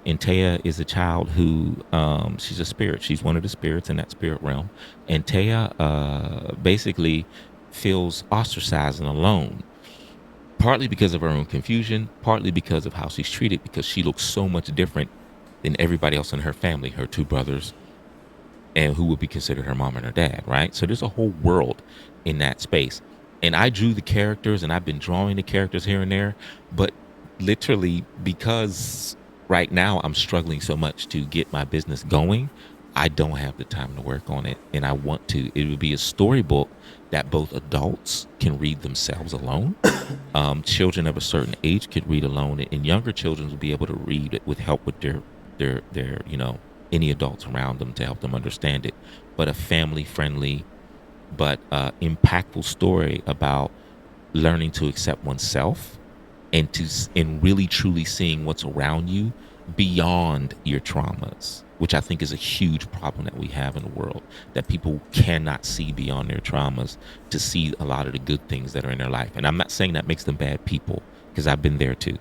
And Thea is a child who she's a spirit. She's one of the spirits in that spirit realm, and Thea basically feels ostracized and alone. Partly because of her own confusion, partly because of how she's treated, because she looks so much different than everybody else in her family, her two brothers, and who would be considered her mom and her dad, right? So there's a whole world in that space. And I drew the characters and I've been drawing the characters here and there, but literally because right now I'm struggling so much to get my business going, I don't have the time to work on it. And I want to. It would be a storybook that both adults can read themselves alone. Children of a certain age could read alone, and younger children will be able to read it with help with their any adults around them to help them understand it. But a family friendly but impactful story about learning to accept oneself and really truly seeing what's around you beyond your traumas, which I think is a huge problem that we have in the world, that people cannot see beyond their traumas to see a lot of the good things that are in their life. And I'm not saying that makes them bad people, because I've been there too.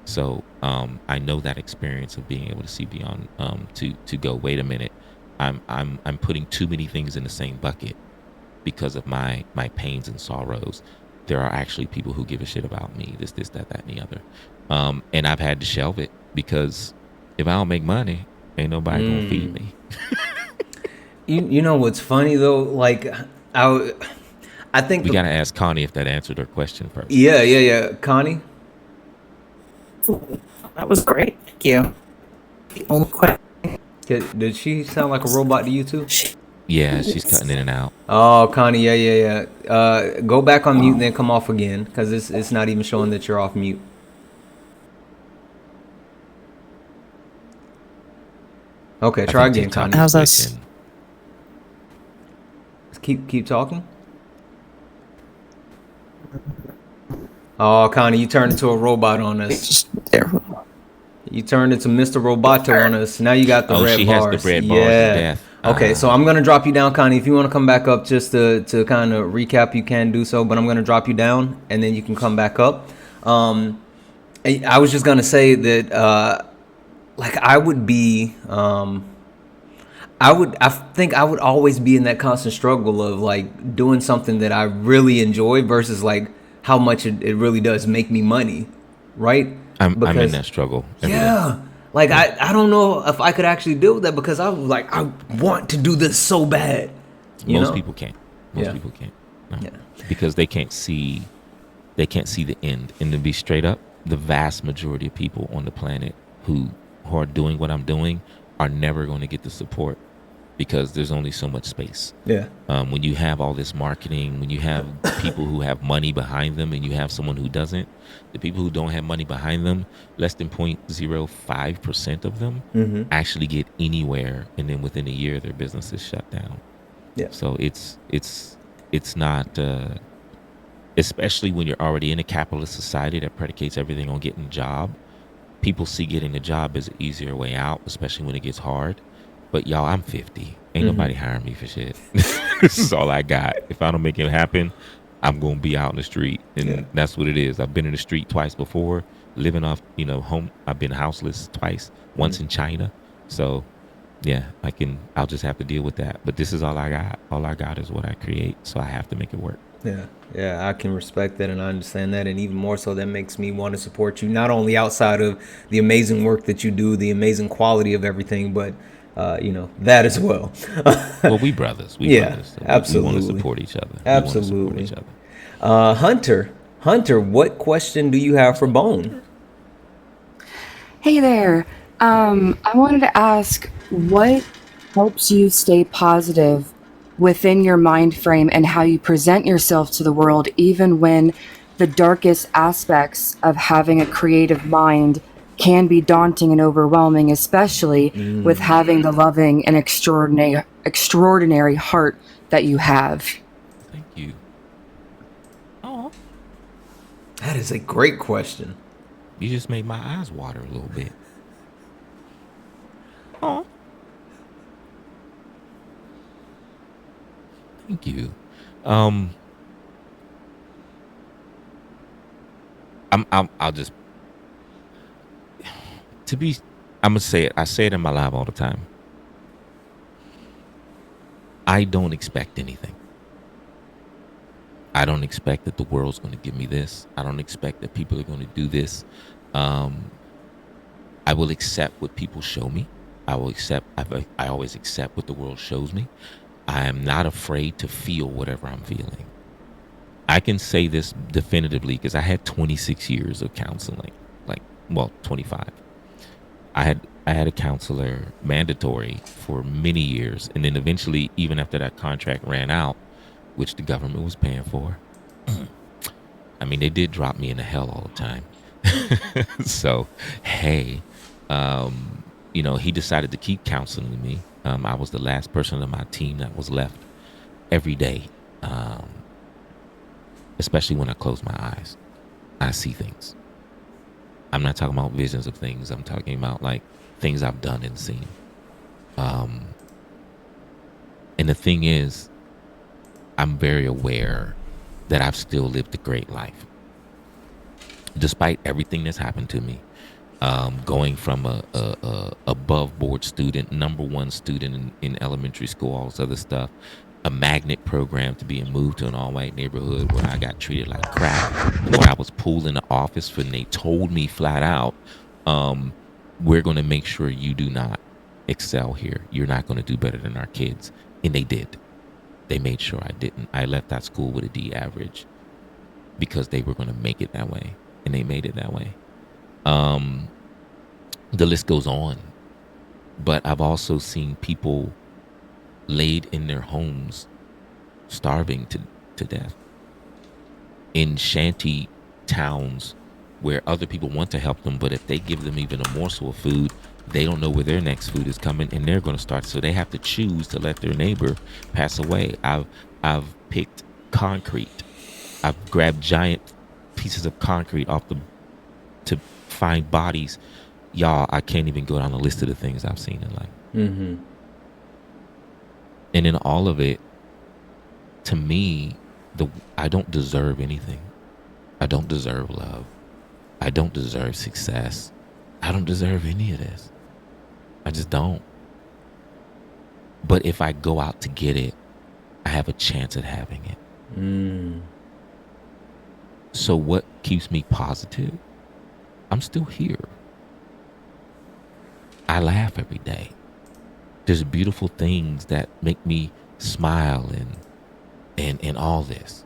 So I know that experience of being able to see beyond, to go, wait a minute, I'm putting too many things in the same bucket because of my pains and sorrows. There are actually people who give a shit about me, this, that, and the other. And I've had to shelve it because if I don't make money, ain't nobody gonna feed me. You know what's funny though? Like I think We gotta ask Connie if that answered her question first. yeah. Connie, That was great. Thank you. The only question. did she sound like a robot to you too? Yeah, she's cutting in and out. Oh, Connie, yeah. Go back on mute and then come off again, because it's not even showing that you're off mute. Okay, I try think again, TikTok Connie. is How's us? glitching. Keep talking. Oh, Connie, you turned into a robot on us. Just there. You turned into Mr. Roboto on us. Now you got the Oh, red she bars. has the red bars Yeah. of death. Okay, so I'm gonna drop you down, Connie. If you want to come back up just to kind of recap, you can do so. But I'm gonna drop you down, and then you can come back up. I was just gonna say that, like I would be, I think I would always be in that constant struggle of like doing something that I really enjoy versus like how much it really does make me money, right? I'm in that struggle every day. Yeah. Like I don't know if I could actually deal with that because I was like I want to do this so bad. Most people can't. Most Yeah. people can't. No. Yeah. Because they can't see the end. And to be straight up, the vast majority of people on the planet who are doing what I'm doing are never going to get the support because there's only so much space. Yeah. When you have all this marketing, when you have people who have money behind them and you have someone who doesn't, the people who don't have money behind them, less than 0.05% of them actually get anywhere. And then within a year, their business is shut down. Yeah. So it's not, especially when you're already in a capitalist society that predicates everything on getting a job. People see getting a job as an easier way out, especially when it gets hard. But y'all, I'm 50. Ain't nobody hiring me for shit. This is all I got. If I don't make it happen, I'm going to be out in the street. And that's what it is. I've been in the street twice before, living off, home. I've been houseless twice, once in China. So yeah, I'll just have to deal with that. But this is all I got. All I got is what I create. So I have to make it work. Yeah, I can respect that and I understand that, and even more so, that makes me want to support you not only outside of the amazing work that you do, the amazing quality of everything, but that as well. Well, we brothers. Brothers. So absolutely. We want to support each other. Absolutely. Hunter, what question do you have for Bone? Hey there. I wanted to ask what helps you stay positive within your mind frame and how you present yourself to the world, even when the darkest aspects of having a creative mind can be daunting and overwhelming, especially with having the loving and extraordinary heart that you have. Thank you. Oh, That is a great question. you just made my eyes water a little bit. Oh, thank you. I'll just I'm gonna say it. I say it in my live all the time. I don't expect anything. I don't expect that the world's going to give me this. I don't expect that people are going to do this. I will accept what people show me. I always accept what the world shows me. I am not afraid to feel whatever I'm feeling. I can say this definitively because I had 26 years of counseling, 25. I had a counselor mandatory for many years, and then eventually, even after that contract ran out, which the government was paying for, I mean, they did drop me into hell all the time. So, hey, he decided to keep counseling me. I was the last person on my team that was left every day, especially when I close my eyes. I see things. I'm not talking about visions of things. I'm talking about like things I've done and seen. And the thing is, I'm very aware that I've still lived a great life. Despite everything that's happened to me, going from a above board student, #1 student in elementary school, all this other stuff, a magnet program to being moved to an all-white neighborhood where I got treated like crap, where I was pulled in the office and they told me flat out, we're going to make sure you do not excel here. You're not going to do better than our kids. And they did. They made sure I didn't. I left that school with a D average because they were going to make it that way. And they made it that way. The list goes on. But I've also seen people laid in their homes, starving to death. In shanty towns where other people want to help them, but if they give them even a morsel of food, they don't know where their next food is coming, and they're going to start. So they have to choose to let their neighbor pass away. I've picked concrete. I've grabbed giant pieces of concrete to find bodies. Y'all, I can't even go down the list of the things I've seen in life. And in all of it, to me, I don't deserve anything. I don't deserve love. I don't deserve success. I don't deserve any of this. I just don't. But if I go out to get it, I have a chance at having it. So what keeps me positive? I'm still here. I laugh every day. There's beautiful things that make me smile and all this.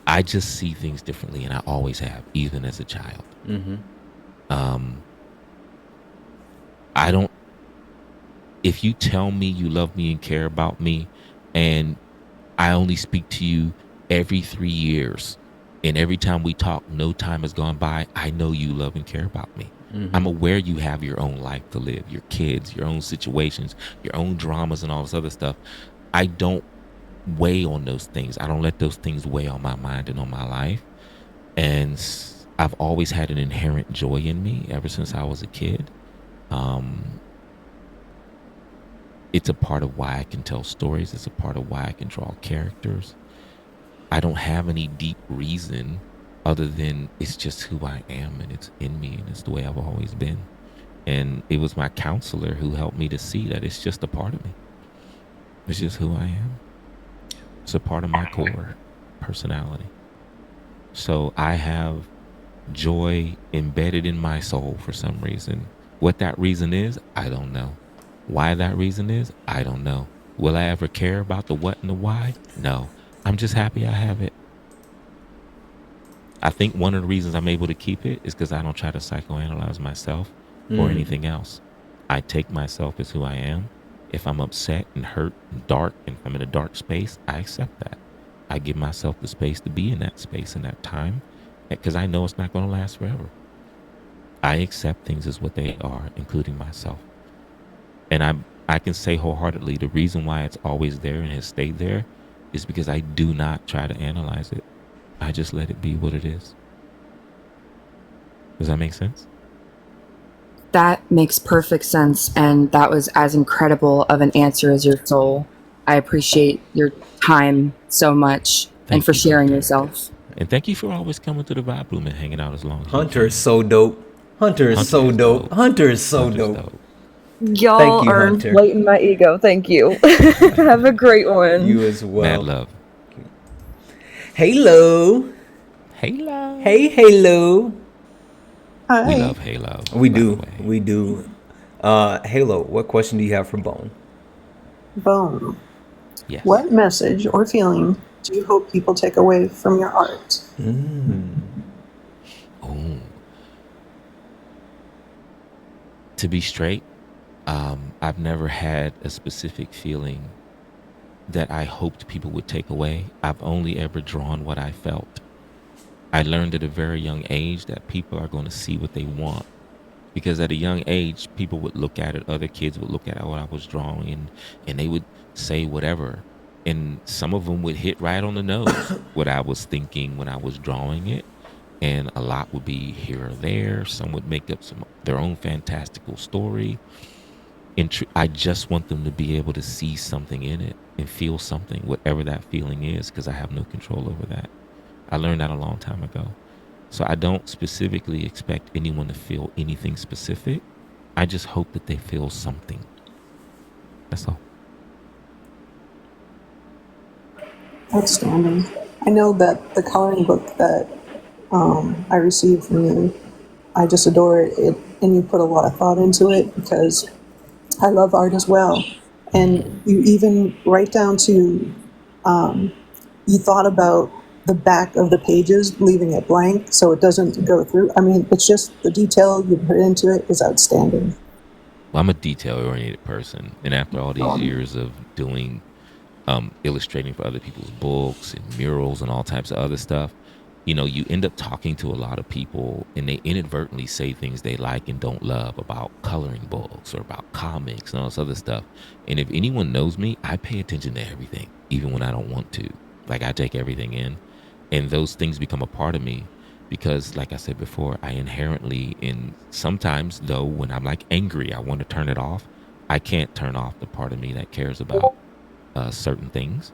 I just see things differently, and I always have, even as a child. I don't. If you tell me you love me and care about me, and I only speak to you every 3 years, and every time we talk, no time has gone by, I know you love and care about me. I'm aware you have your own life to live, your kids, your own situations, your own dramas, and all this other stuff. I don't weigh on those things. I don't let those things weigh on my mind and on my life. And I've always had an inherent joy in me ever since I was a kid. It's a part of why I can tell stories. It's a part of why I can draw characters. I don't have any deep reason other than it's just who I am, and it's in me, and it's the way I've always been. And it was my counselor who helped me to see that it's just a part of me. It's just who I am. It's a part of my core personality. So I have joy embedded in my soul for some reason. What that reason is, I don't know. Why that reason is, I don't know. Will I ever care about the what and the why? No. I'm just happy I have it. I think one of the reasons I'm able to keep it is because I don't try to psychoanalyze myself or anything else. I take myself as who I am. If I'm upset and hurt and dark, and if I'm in a dark space, I accept that. I give myself the space to be in that space in that time, because I know it's not going to last forever. I accept things as what they are, including myself. And I can say wholeheartedly, the reason why it's always there and has stayed there is because I do not try to analyze it. I just let it be what it is. Does that make sense? That makes perfect sense, and that was as incredible of an answer as your soul. I appreciate your time so much and for sharing yourself. And thank you for always coming to the Vibe Room and hanging out as long as Hunter is so dope. Hunter is so dope. Hunter is so dope. Y'all Thank you, are Hunter. inflating my ego. Thank you. Have a great one. You as well. Mad love. Halo. Halo. Hey, Halo. Hi. We love Halo. We by do. the way. We do. Halo, what question do you have for Bone? Bone. Yes. What message or feeling do you hope people take away from your art? Oh. To be straight, I've never had a specific feeling that I hoped people would take away. I've only ever drawn what I felt. I learned at a very young age that people are going to see what they want. Because at a young age, people would look at it, other kids would look at what I was drawing, and they would say whatever. And some of them would hit right on the nose what I was thinking when I was drawing it. And a lot would be here or there. Some would make up their own fantastical story. And I just want them to be able to see something in it and feel something, whatever that feeling is, because I have no control over that. I learned that a long time ago. So I don't specifically expect anyone to feel anything specific. I just hope that they feel something. That's all. Outstanding. I know that the coloring book that I received from you, I just adore it, and you put a lot of thought into it because I love art as well. And you even write down to, you thought about the back of the pages, leaving it blank so it doesn't go through. I mean, it's just the detail you put into it is outstanding. Well, I'm a detail-oriented person. And after all these years of doing illustrating for other people's books and murals and all types of other stuff, you end up talking to a lot of people and they inadvertently say things they like and don't love about coloring books or about comics and all this other stuff. And if anyone knows me, I pay attention to everything, even when I don't want to. Like, I take everything in, and those things become a part of me because, like I said before, I inherently, and sometimes though, when I'm like angry, I want to turn it off. I can't turn off the part of me that cares about certain things.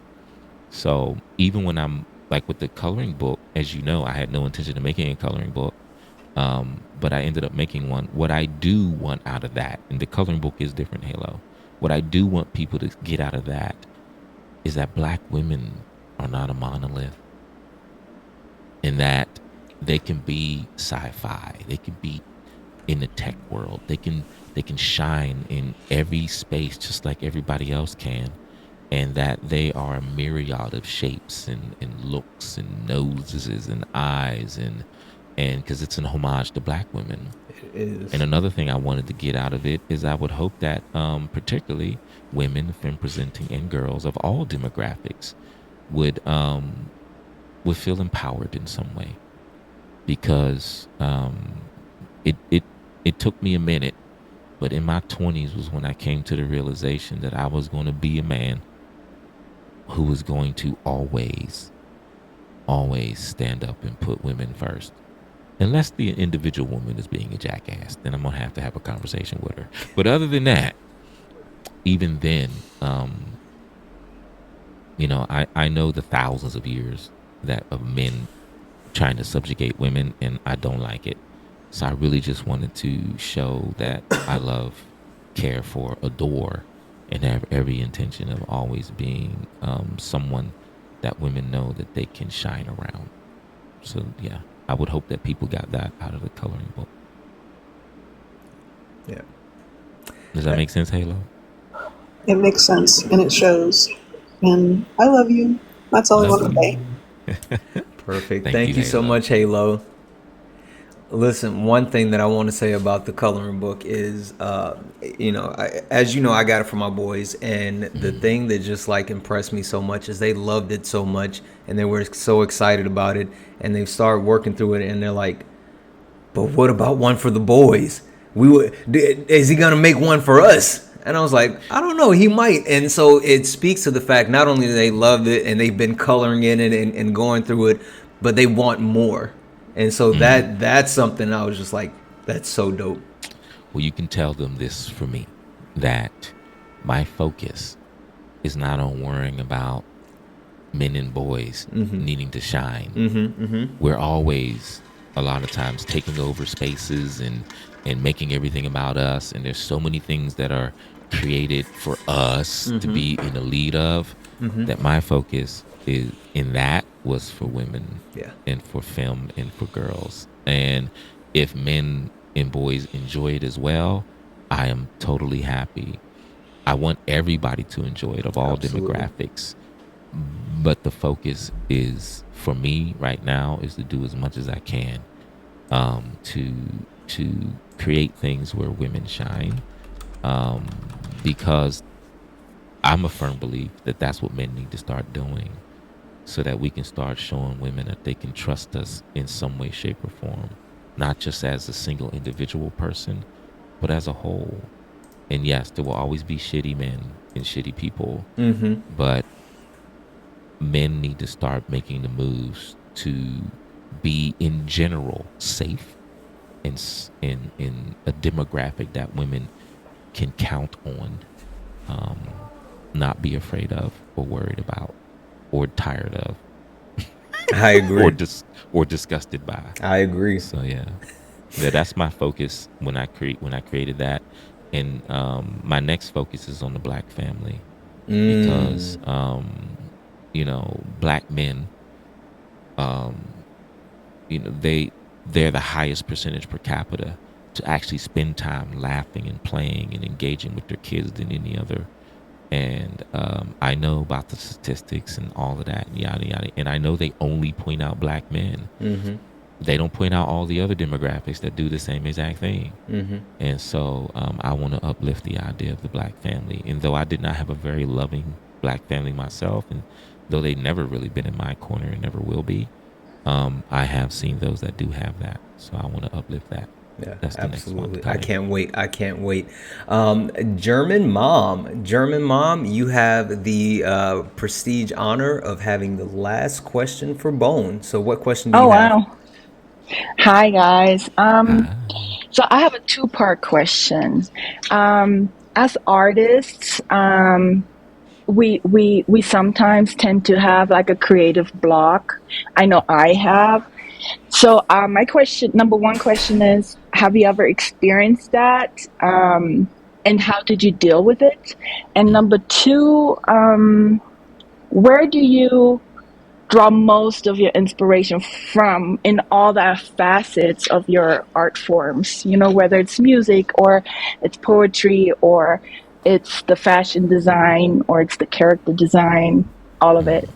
So even when I'm like with the coloring book, as you know, I had no intention of making a coloring book, but I ended up making one. What I do want out of that, and the coloring book is different, Halo. What I do want people to get out of that is that Black women are not a monolith, in that they can be sci-fi, they can be in the tech world, they can shine in every space just like everybody else can, and that they are a myriad of shapes and looks and noses and eyes, and because it's an homage to Black women. It And is. another thing I wanted to get out of it is I would hope that particularly women, femme presenting, and girls of all demographics would feel empowered in some way, because it took me a minute, but in my 20s was when I came to the realization that I was going to be a man who was going to always stand up and put women first. Unless the individual woman is being a jackass, then I'm gonna have a conversation with her. But other than that, even then, I know the thousands of years that of men trying to subjugate women, and I don't like it. So I really just wanted to show that I love, care for, adore, and have every intention of always being someone that women know that they can shine around. So yeah, I would hope that people got that out of the coloring book. Yeah. Does that make sense, Halo? It makes sense and it shows. And I love you. That's all I Love want to say. Perfect. Thank you, Thank you so Halo. much, Halo. Listen, one thing that I want to say about the coloring book is, as you know, I got it for my boys, and the thing that just like impressed me so much is they loved it so much, and they were so excited about it, and they started working through it, and they're like, "But what about one for the boys? Is he gonna make one for us?" And I was like, "I don't know, he might." And so it speaks to the fact not only do they loved it and they've been coloring in it and going through it, but they want more. And so that's something I was just like, that's so dope. Well, you can tell them this for me, that my focus is not on worrying about men and boys needing to shine. We're always, a lot of times, taking over spaces and making everything about us. And there's so many things that are created for us to be in the lead of, that my focus is in that was for women, Yeah. and for film and for girls. And if men and boys enjoy it as well, I am totally happy. I want everybody to enjoy it, of all Absolutely. demographics. But the focus is, for me right now, is to do as much as I can, to create things where women shine, um, because I'm a firm believer that that's what men need to start doing, so that we can start showing women that they can trust us in some way, shape, or form, not just as a single individual person, but as a whole. And yes, there will always be shitty men and shitty people, but men need to start making the moves to be, in general, safe in a demographic that women can count on, not be afraid of or worried about or tired of I agree. or disgusted by. I agree. So yeah, that's my focus when I created that. And my next focus is on the Black family, because Black men, they're the highest percentage per capita to actually spend time laughing and playing and engaging with their kids than any other. And I know about the statistics and all of that, yada yada. And I know they only point out Black men. They don't point out all the other demographics that do the same exact thing. And so I want to uplift the idea of the Black family. And though I did not have a very loving Black family myself, and though they never really been in my corner and never will be, I have seen those that do have that. So I want to uplift that. Yeah, That's the next one. absolutely. I can't wait. I can't wait. German mom, you have the prestige honor of having the last question for Bone. So what question do Oh, you have? wow. Hi, guys. Ah, So I have a two-part question. Um, as artists, we sometimes tend to have like a creative block. I know I have. So my question, number one question is, have you ever experienced that? And how did you deal with it? And number two, where do you draw most of your inspiration from in all the facets of your art forms? You know, whether it's music or it's poetry or it's the fashion design or it's the character design, all of it.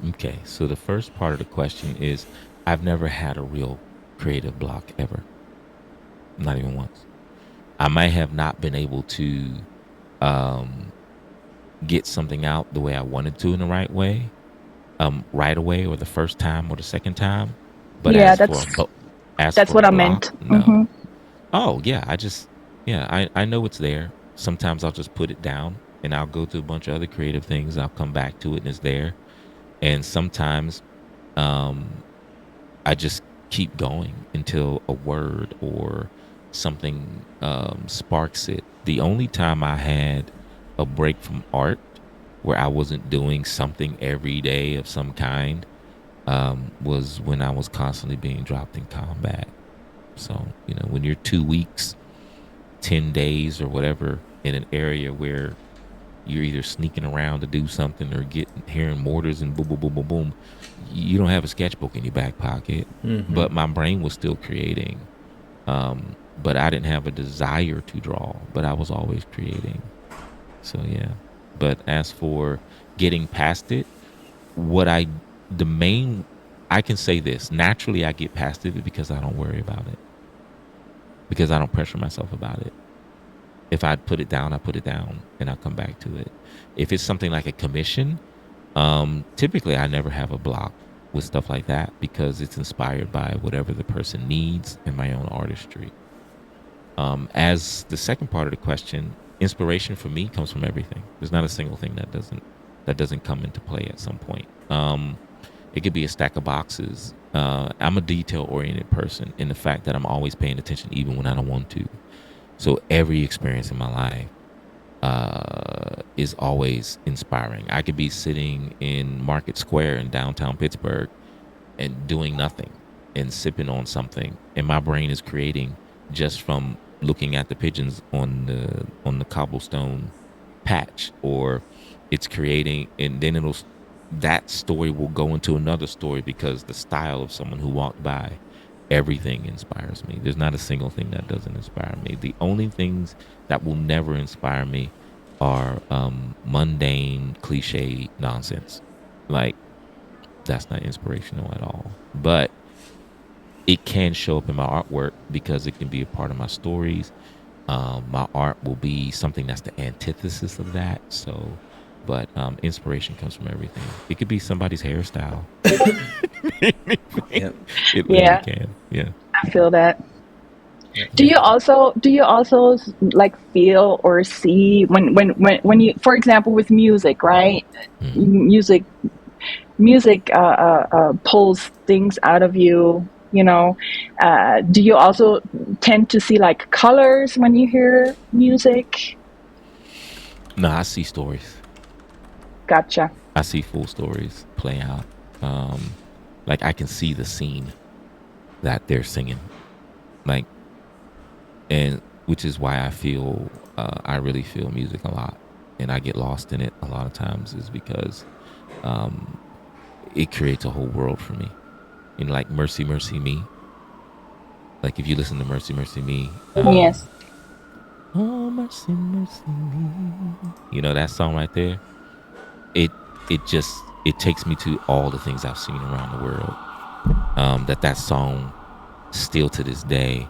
Okay, so the first part of the question is I've never had a real creative block ever. Not even once. I might have not been able to um, get something out the way I wanted to in the right away, or the first time or the second time. But Yeah, as that's for a what I block, meant. no. Oh yeah, I know it's there. Sometimes I'll just put it down and I'll go to a bunch of other creative things. I'll come back to it and it's there. And sometimes um, I just keep going until a word or something sparks it. The only time I had a break from art where I wasn't doing something every day of some kind was when I was constantly being dropped in combat. So, when you're 2 weeks, 10 days, or whatever in an area where you're either sneaking around to do something or hearing mortars and boom, boom, boom, boom, boom, you don't have a sketchbook in your back pocket. But my brain was still creating. But I didn't have a desire to draw, but I was always creating. So, yeah. But as for getting past it, what I, the main, I can say this naturally, I get past it because I don't worry about it, because I don't pressure myself about it. If I put it down, I put it down and I'll come back to it. If it's something like a commission, typically I never have a block with stuff like that because it's inspired by whatever the person needs and my own artistry. As the second part of the question, inspiration for me comes from everything. There's not a single thing that doesn't come into play at some point. It could be a stack of boxes. I'm a detail oriented person in the fact that I'm always paying attention even when I don't want to. So every experience in my life is always inspiring. I could be sitting in Market Square in downtown Pittsburgh and doing nothing and sipping on something, and my brain is creating just from looking at the pigeons on the cobblestone patch, or it's creating, and then that story will go into another story because the style of someone who walked by. Everything inspires me. There's not a single thing that doesn't inspire me. The only things that will never inspire me are mundane, cliche nonsense. Like, that's not inspirational at all. But it can show up in my artwork because it can be a part of my stories. My art will be something that's the antithesis of that. So, but inspiration comes from everything. It could be somebody's hairstyle. Yep. It Yeah, literally can. Yeah. I feel that. Yep. Do you also like feel or see when you, for example, with music, right? Mm. Music pulls things out of you. Do you also tend to see like colors when you hear music? No, I see stories. Gotcha. I see full stories play out. Um, like I can see the scene that they're singing. Like, and which is why I feel I really feel music a lot, and I get lost in it a lot of times is because um, it creates a whole world for me. Like Mercy, Mercy Me. Like if you listen to Mercy, Mercy Me, Yes. oh mercy, mercy me. That song right there. It it takes me to all the things I've seen around the world. That song still to this day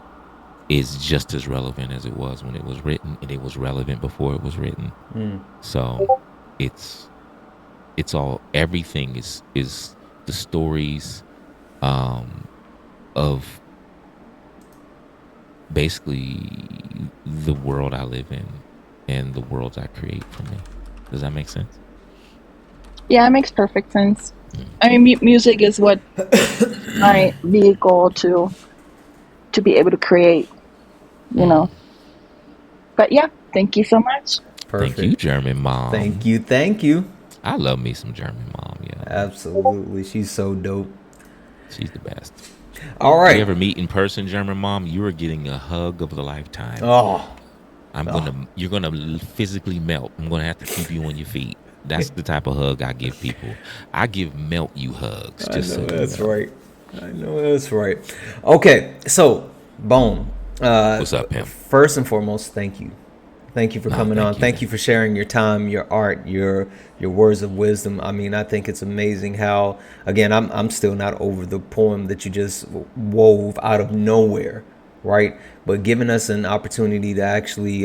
is just as relevant as it was when it was written, and it was relevant before it was written. So it's all, everything is the stories of basically the world I live in and the worlds I create for me. Does that make sense? Yeah, it makes perfect sense. I mean, music is what my vehicle to be able to create. you know. But yeah, Thank you so much. Thank you, Perfect. German mom. Thank you. Thank you. I love me some German mom, yo. Absolutely. She's so dope. She's the best. All If we right. ever meet in person, German mom, you are getting a hug of a lifetime. Oh, You're gonna physically melt. I'm gonna have to keep you on your feet. That's the type of hug I give people. I give melt you hugs, I just know so you that's know. right. I know that's right. Okay, so Bone. What's up, Pim? First and foremost, thank you. Thank you for No, coming on. thank you, Thank man. you for sharing your time, your art, your words of wisdom. I mean, I think it's amazing how again I'm still not over the poem that you just wove out of nowhere, right? But giving us an opportunity to actually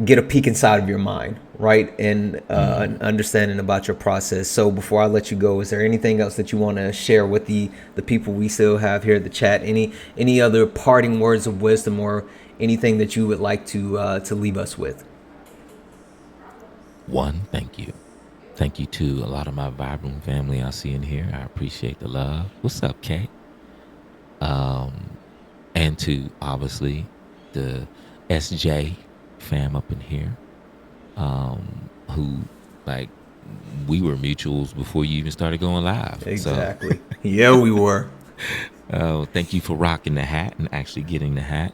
get a peek inside of your mind, right? And an understanding about your process. So before I let you go, is there anything else that you want to share with the people we still have here at the chat? Any other parting words of wisdom or anything that you would like to leave us with? One, thank you. Thank you to a lot of my vibrant family I see in here. I appreciate the love. What's up, Kay? And to obviously the SJ fam up in here, who like we were mutuals before you even started going live. So Exactly. Yeah, we were. thank you for rocking the hat and actually getting the hat.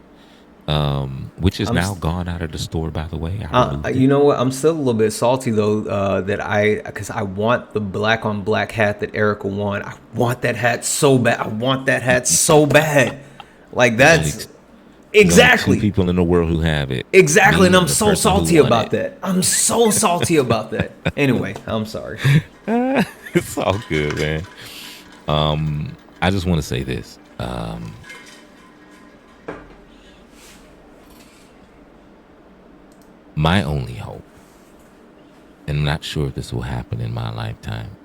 Which is I'm. now gone out of the store, by the way. I removed it. You know what? I'm still a little bit salty though because I want the black on black hat that Erica won. I want that hat so bad. I want that hat so bad. Like There's only that's there's only two exactly. people in the world who have it. Exactly, and Me I'm and the so person who salty won about it. that. I'm so salty about that. Anyway, I'm sorry. It's all good, man. I just want to say this. My only hope, and I'm not sure if this will happen in my lifetime,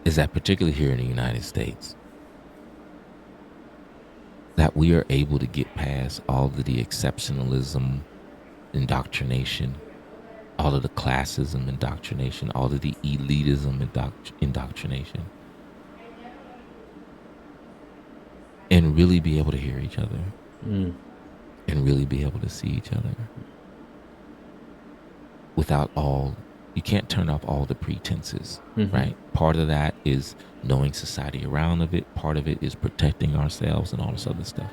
is that particularly here in the United States, that we are able to get past all of the exceptionalism, indoctrination, all of the classism indoctrination, all of the elitism indoctrination, and really be able to hear each other and really be able to see each other without all, you can't turn off all the pretenses, right? Part of that is knowing society around of it. Part of it is protecting ourselves and all this other stuff.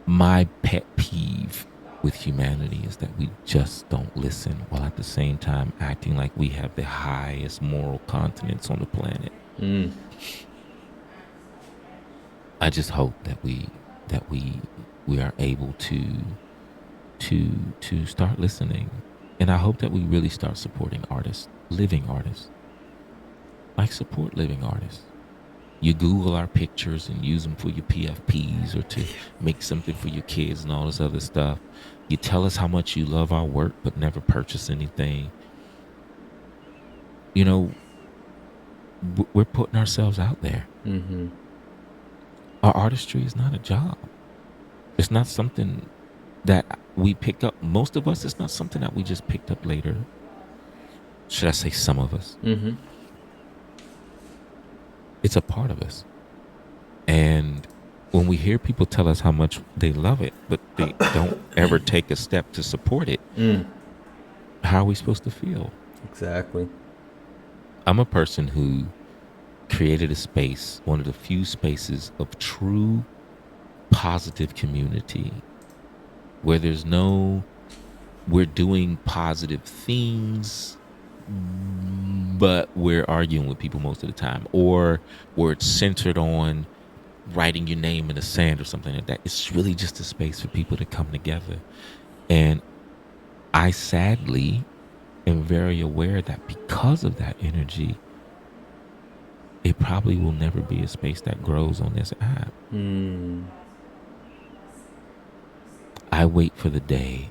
My pet peeve with humanity is that we just don't listen while at the same time acting like we have the highest moral continence on the planet. I just hope that we are able to start listening, and I hope that we really start supporting artists, living artists. Like, support living artists. You Google our pictures and use them for your PFPs or to make something for your kids and all this other stuff. You tell us how much you love our work, but never purchase anything. You know, we're putting ourselves out there. Our artistry is not a job. It's not something that we pick up. Most of us, it's not something that we just picked up later. Should I say some of us? It's a part of us. And when we hear people tell us how much they love it, but they don't ever take a step to support it, how are we supposed to feel? Exactly. I'm a person who created a space, one of the few spaces of true positive community where there's no, we're doing positive things, but we're arguing with people most of the time, or where it's centered on writing your name in the sand or something like that. It's really just a space for people to come together. And I sadly am very aware that because of that energy, it probably will never be a space that grows on this app. I wait for the day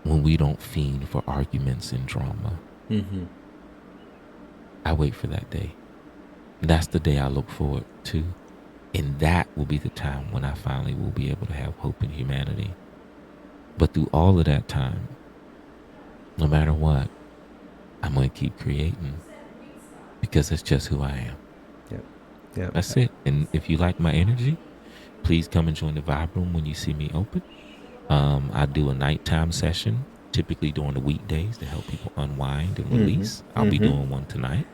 when we don't fiend for arguments and drama. I wait for that day. That's the day I look forward to. And that will be the time when I finally will be able to have hope in humanity. But through all of that time, no matter what, I'm going to keep creating because it's just who I am. Yep. Yeah. That's it. And if you like my energy, please come and join the Vibe Room when you see me open. I do a nighttime session, typically during the weekdays, to help people unwind and release. I'll be doing one tonight.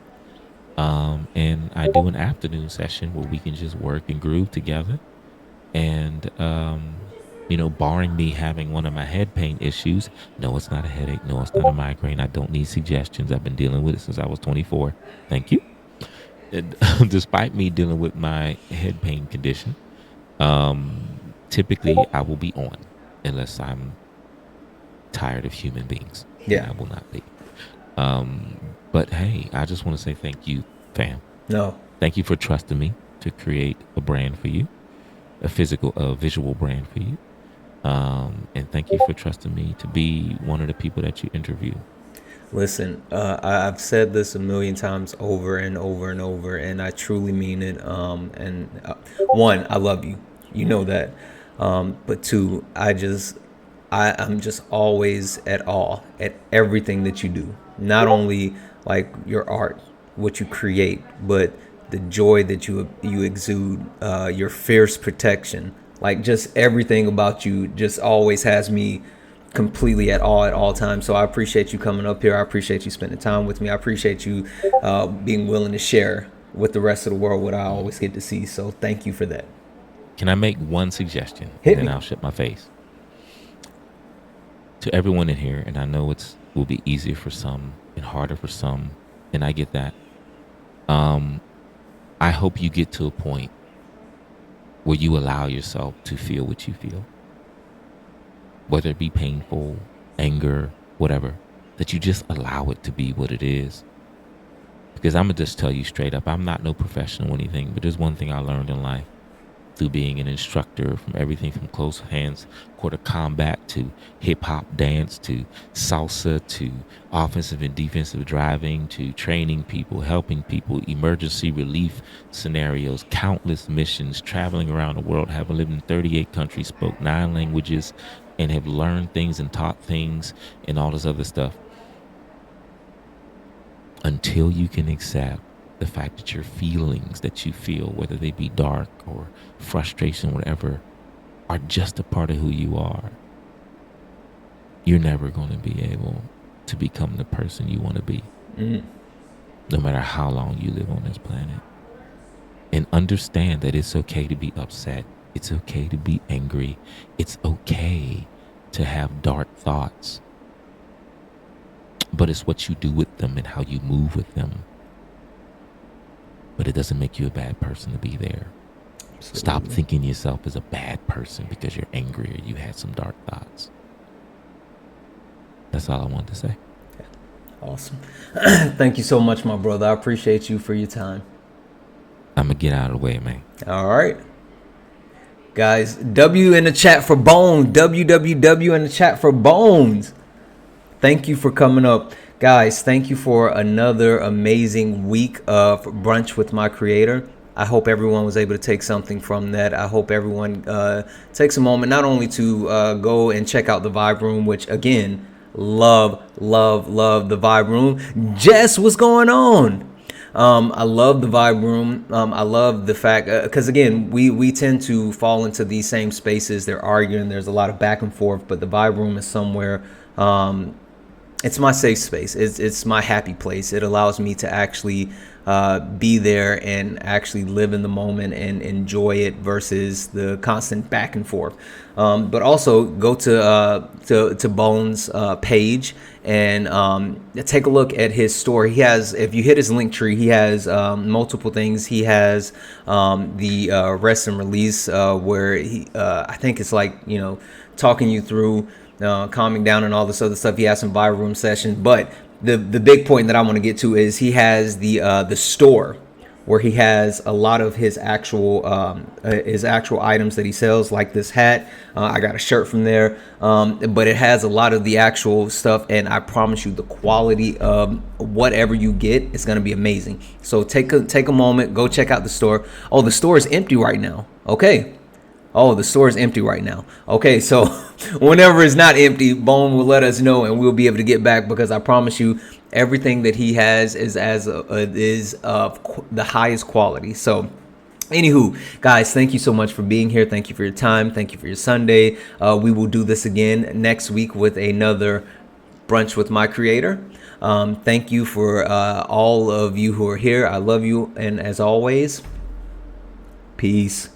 And I do an afternoon session where we can just work and groove together. And, barring me having one of my head pain issues, no, it's not a headache. No, it's not a migraine. I don't need suggestions. I've been dealing with it since I was 24. Thank you. And despite me dealing with my head pain condition, typically I will be on unless I'm tired of human beings. Yeah. I will not be. But hey, I just want to say thank you, fam. No. Thank you for trusting me to create a brand for you, a visual brand for you. And thank you for trusting me to be one of the people that you interview. Listen, I've said this a million times over and over and over, and I truly mean it. One, I love you. You know that. But two, I'm just always at awe at everything that you do. Not only like your art, what you create, but the joy that you exude, your fierce protection, like just everything about you just always has me completely at all times. So I appreciate you coming up here. I appreciate you spending time with me. I appreciate you being willing to share with the rest of the world what I always get to see. So thank you for that. Can I make one suggestion? Hit and me. then I'll shut my face. To everyone in here, and I know it will be easier for some and harder for some, and I get that. I hope you get to a point where you allow yourself to feel what you feel, whether it be painful, anger, whatever, that you just allow it to be what it is. Because I'm going to just tell you straight up, I'm not no professional or anything, but there's one thing I learned in life through being an instructor, from everything from close hands quarter combat to hip hop dance to salsa to offensive and defensive driving to training people, helping people, emergency relief scenarios, countless missions, traveling around the world, having lived in 38 countries, spoke 9 languages, and have learned things and taught things and all this other stuff. Until you can accept the fact that your feelings that you feel, whether they be dark or frustration, whatever, are just a part of who you are, you're never going to be able to become the person you want to be, no matter how long you live on this planet. And understand that it's okay to be upset. It's okay to be angry. It's okay to have dark thoughts. But it's what you do with them and how you move with them. But it doesn't make you a bad person to be there. Absolutely. Stop thinking yourself as a bad person because you're angry or you had some dark thoughts. That's all I wanted to say. Awesome. Thank you so much, my brother. I appreciate you for your time. I'm going to get out of the way, man. All right. Guys, W in the chat for Bone. WWW in the chat for Bones. Thank you for coming up. Guys, thank you for another amazing week of Brunch with my creator. I hope everyone was able to take something from that. I hope everyone takes a moment not only to go and check out the Vibe Room, which again, love the Vibe Room. Jess, what's going on? I love the Vibe Room. I love the fact, because again, we tend to fall into these same spaces. They're arguing. There's a lot of back and forth, but the Vibe Room is somewhere. It's my safe space. It's my happy place. It allows me to actually be there and actually live in the moment and enjoy it versus the constant back and forth. But also go to Bones' page and take a look at his store. He has, if you hit his link tree, he has multiple things. He has the rest and release where he, I think it's like, talking you through calming down and all this other stuff. He has some Vibe Room sessions, but the big point that I want to get to is he has the store where he has a lot of his actual items that he sells, like this hat. I got a shirt from there, but it has a lot of the actual stuff, and I promise you the quality of whatever you get is going to be amazing. So take a moment, go check out the store. Oh, the store is empty right now. Okay. Oh, the store is empty right now. Okay, so whenever it's not empty, Bone will let us know and we'll be able to get back, because I promise you everything that he has is of the highest quality. So Anywho, guys, thank you so much for being here. Thank you for your time. Thank you for your Sunday. We will do this again next week with another brunch with my creator. Thank you for all of you who are here. I love you. And as always, peace.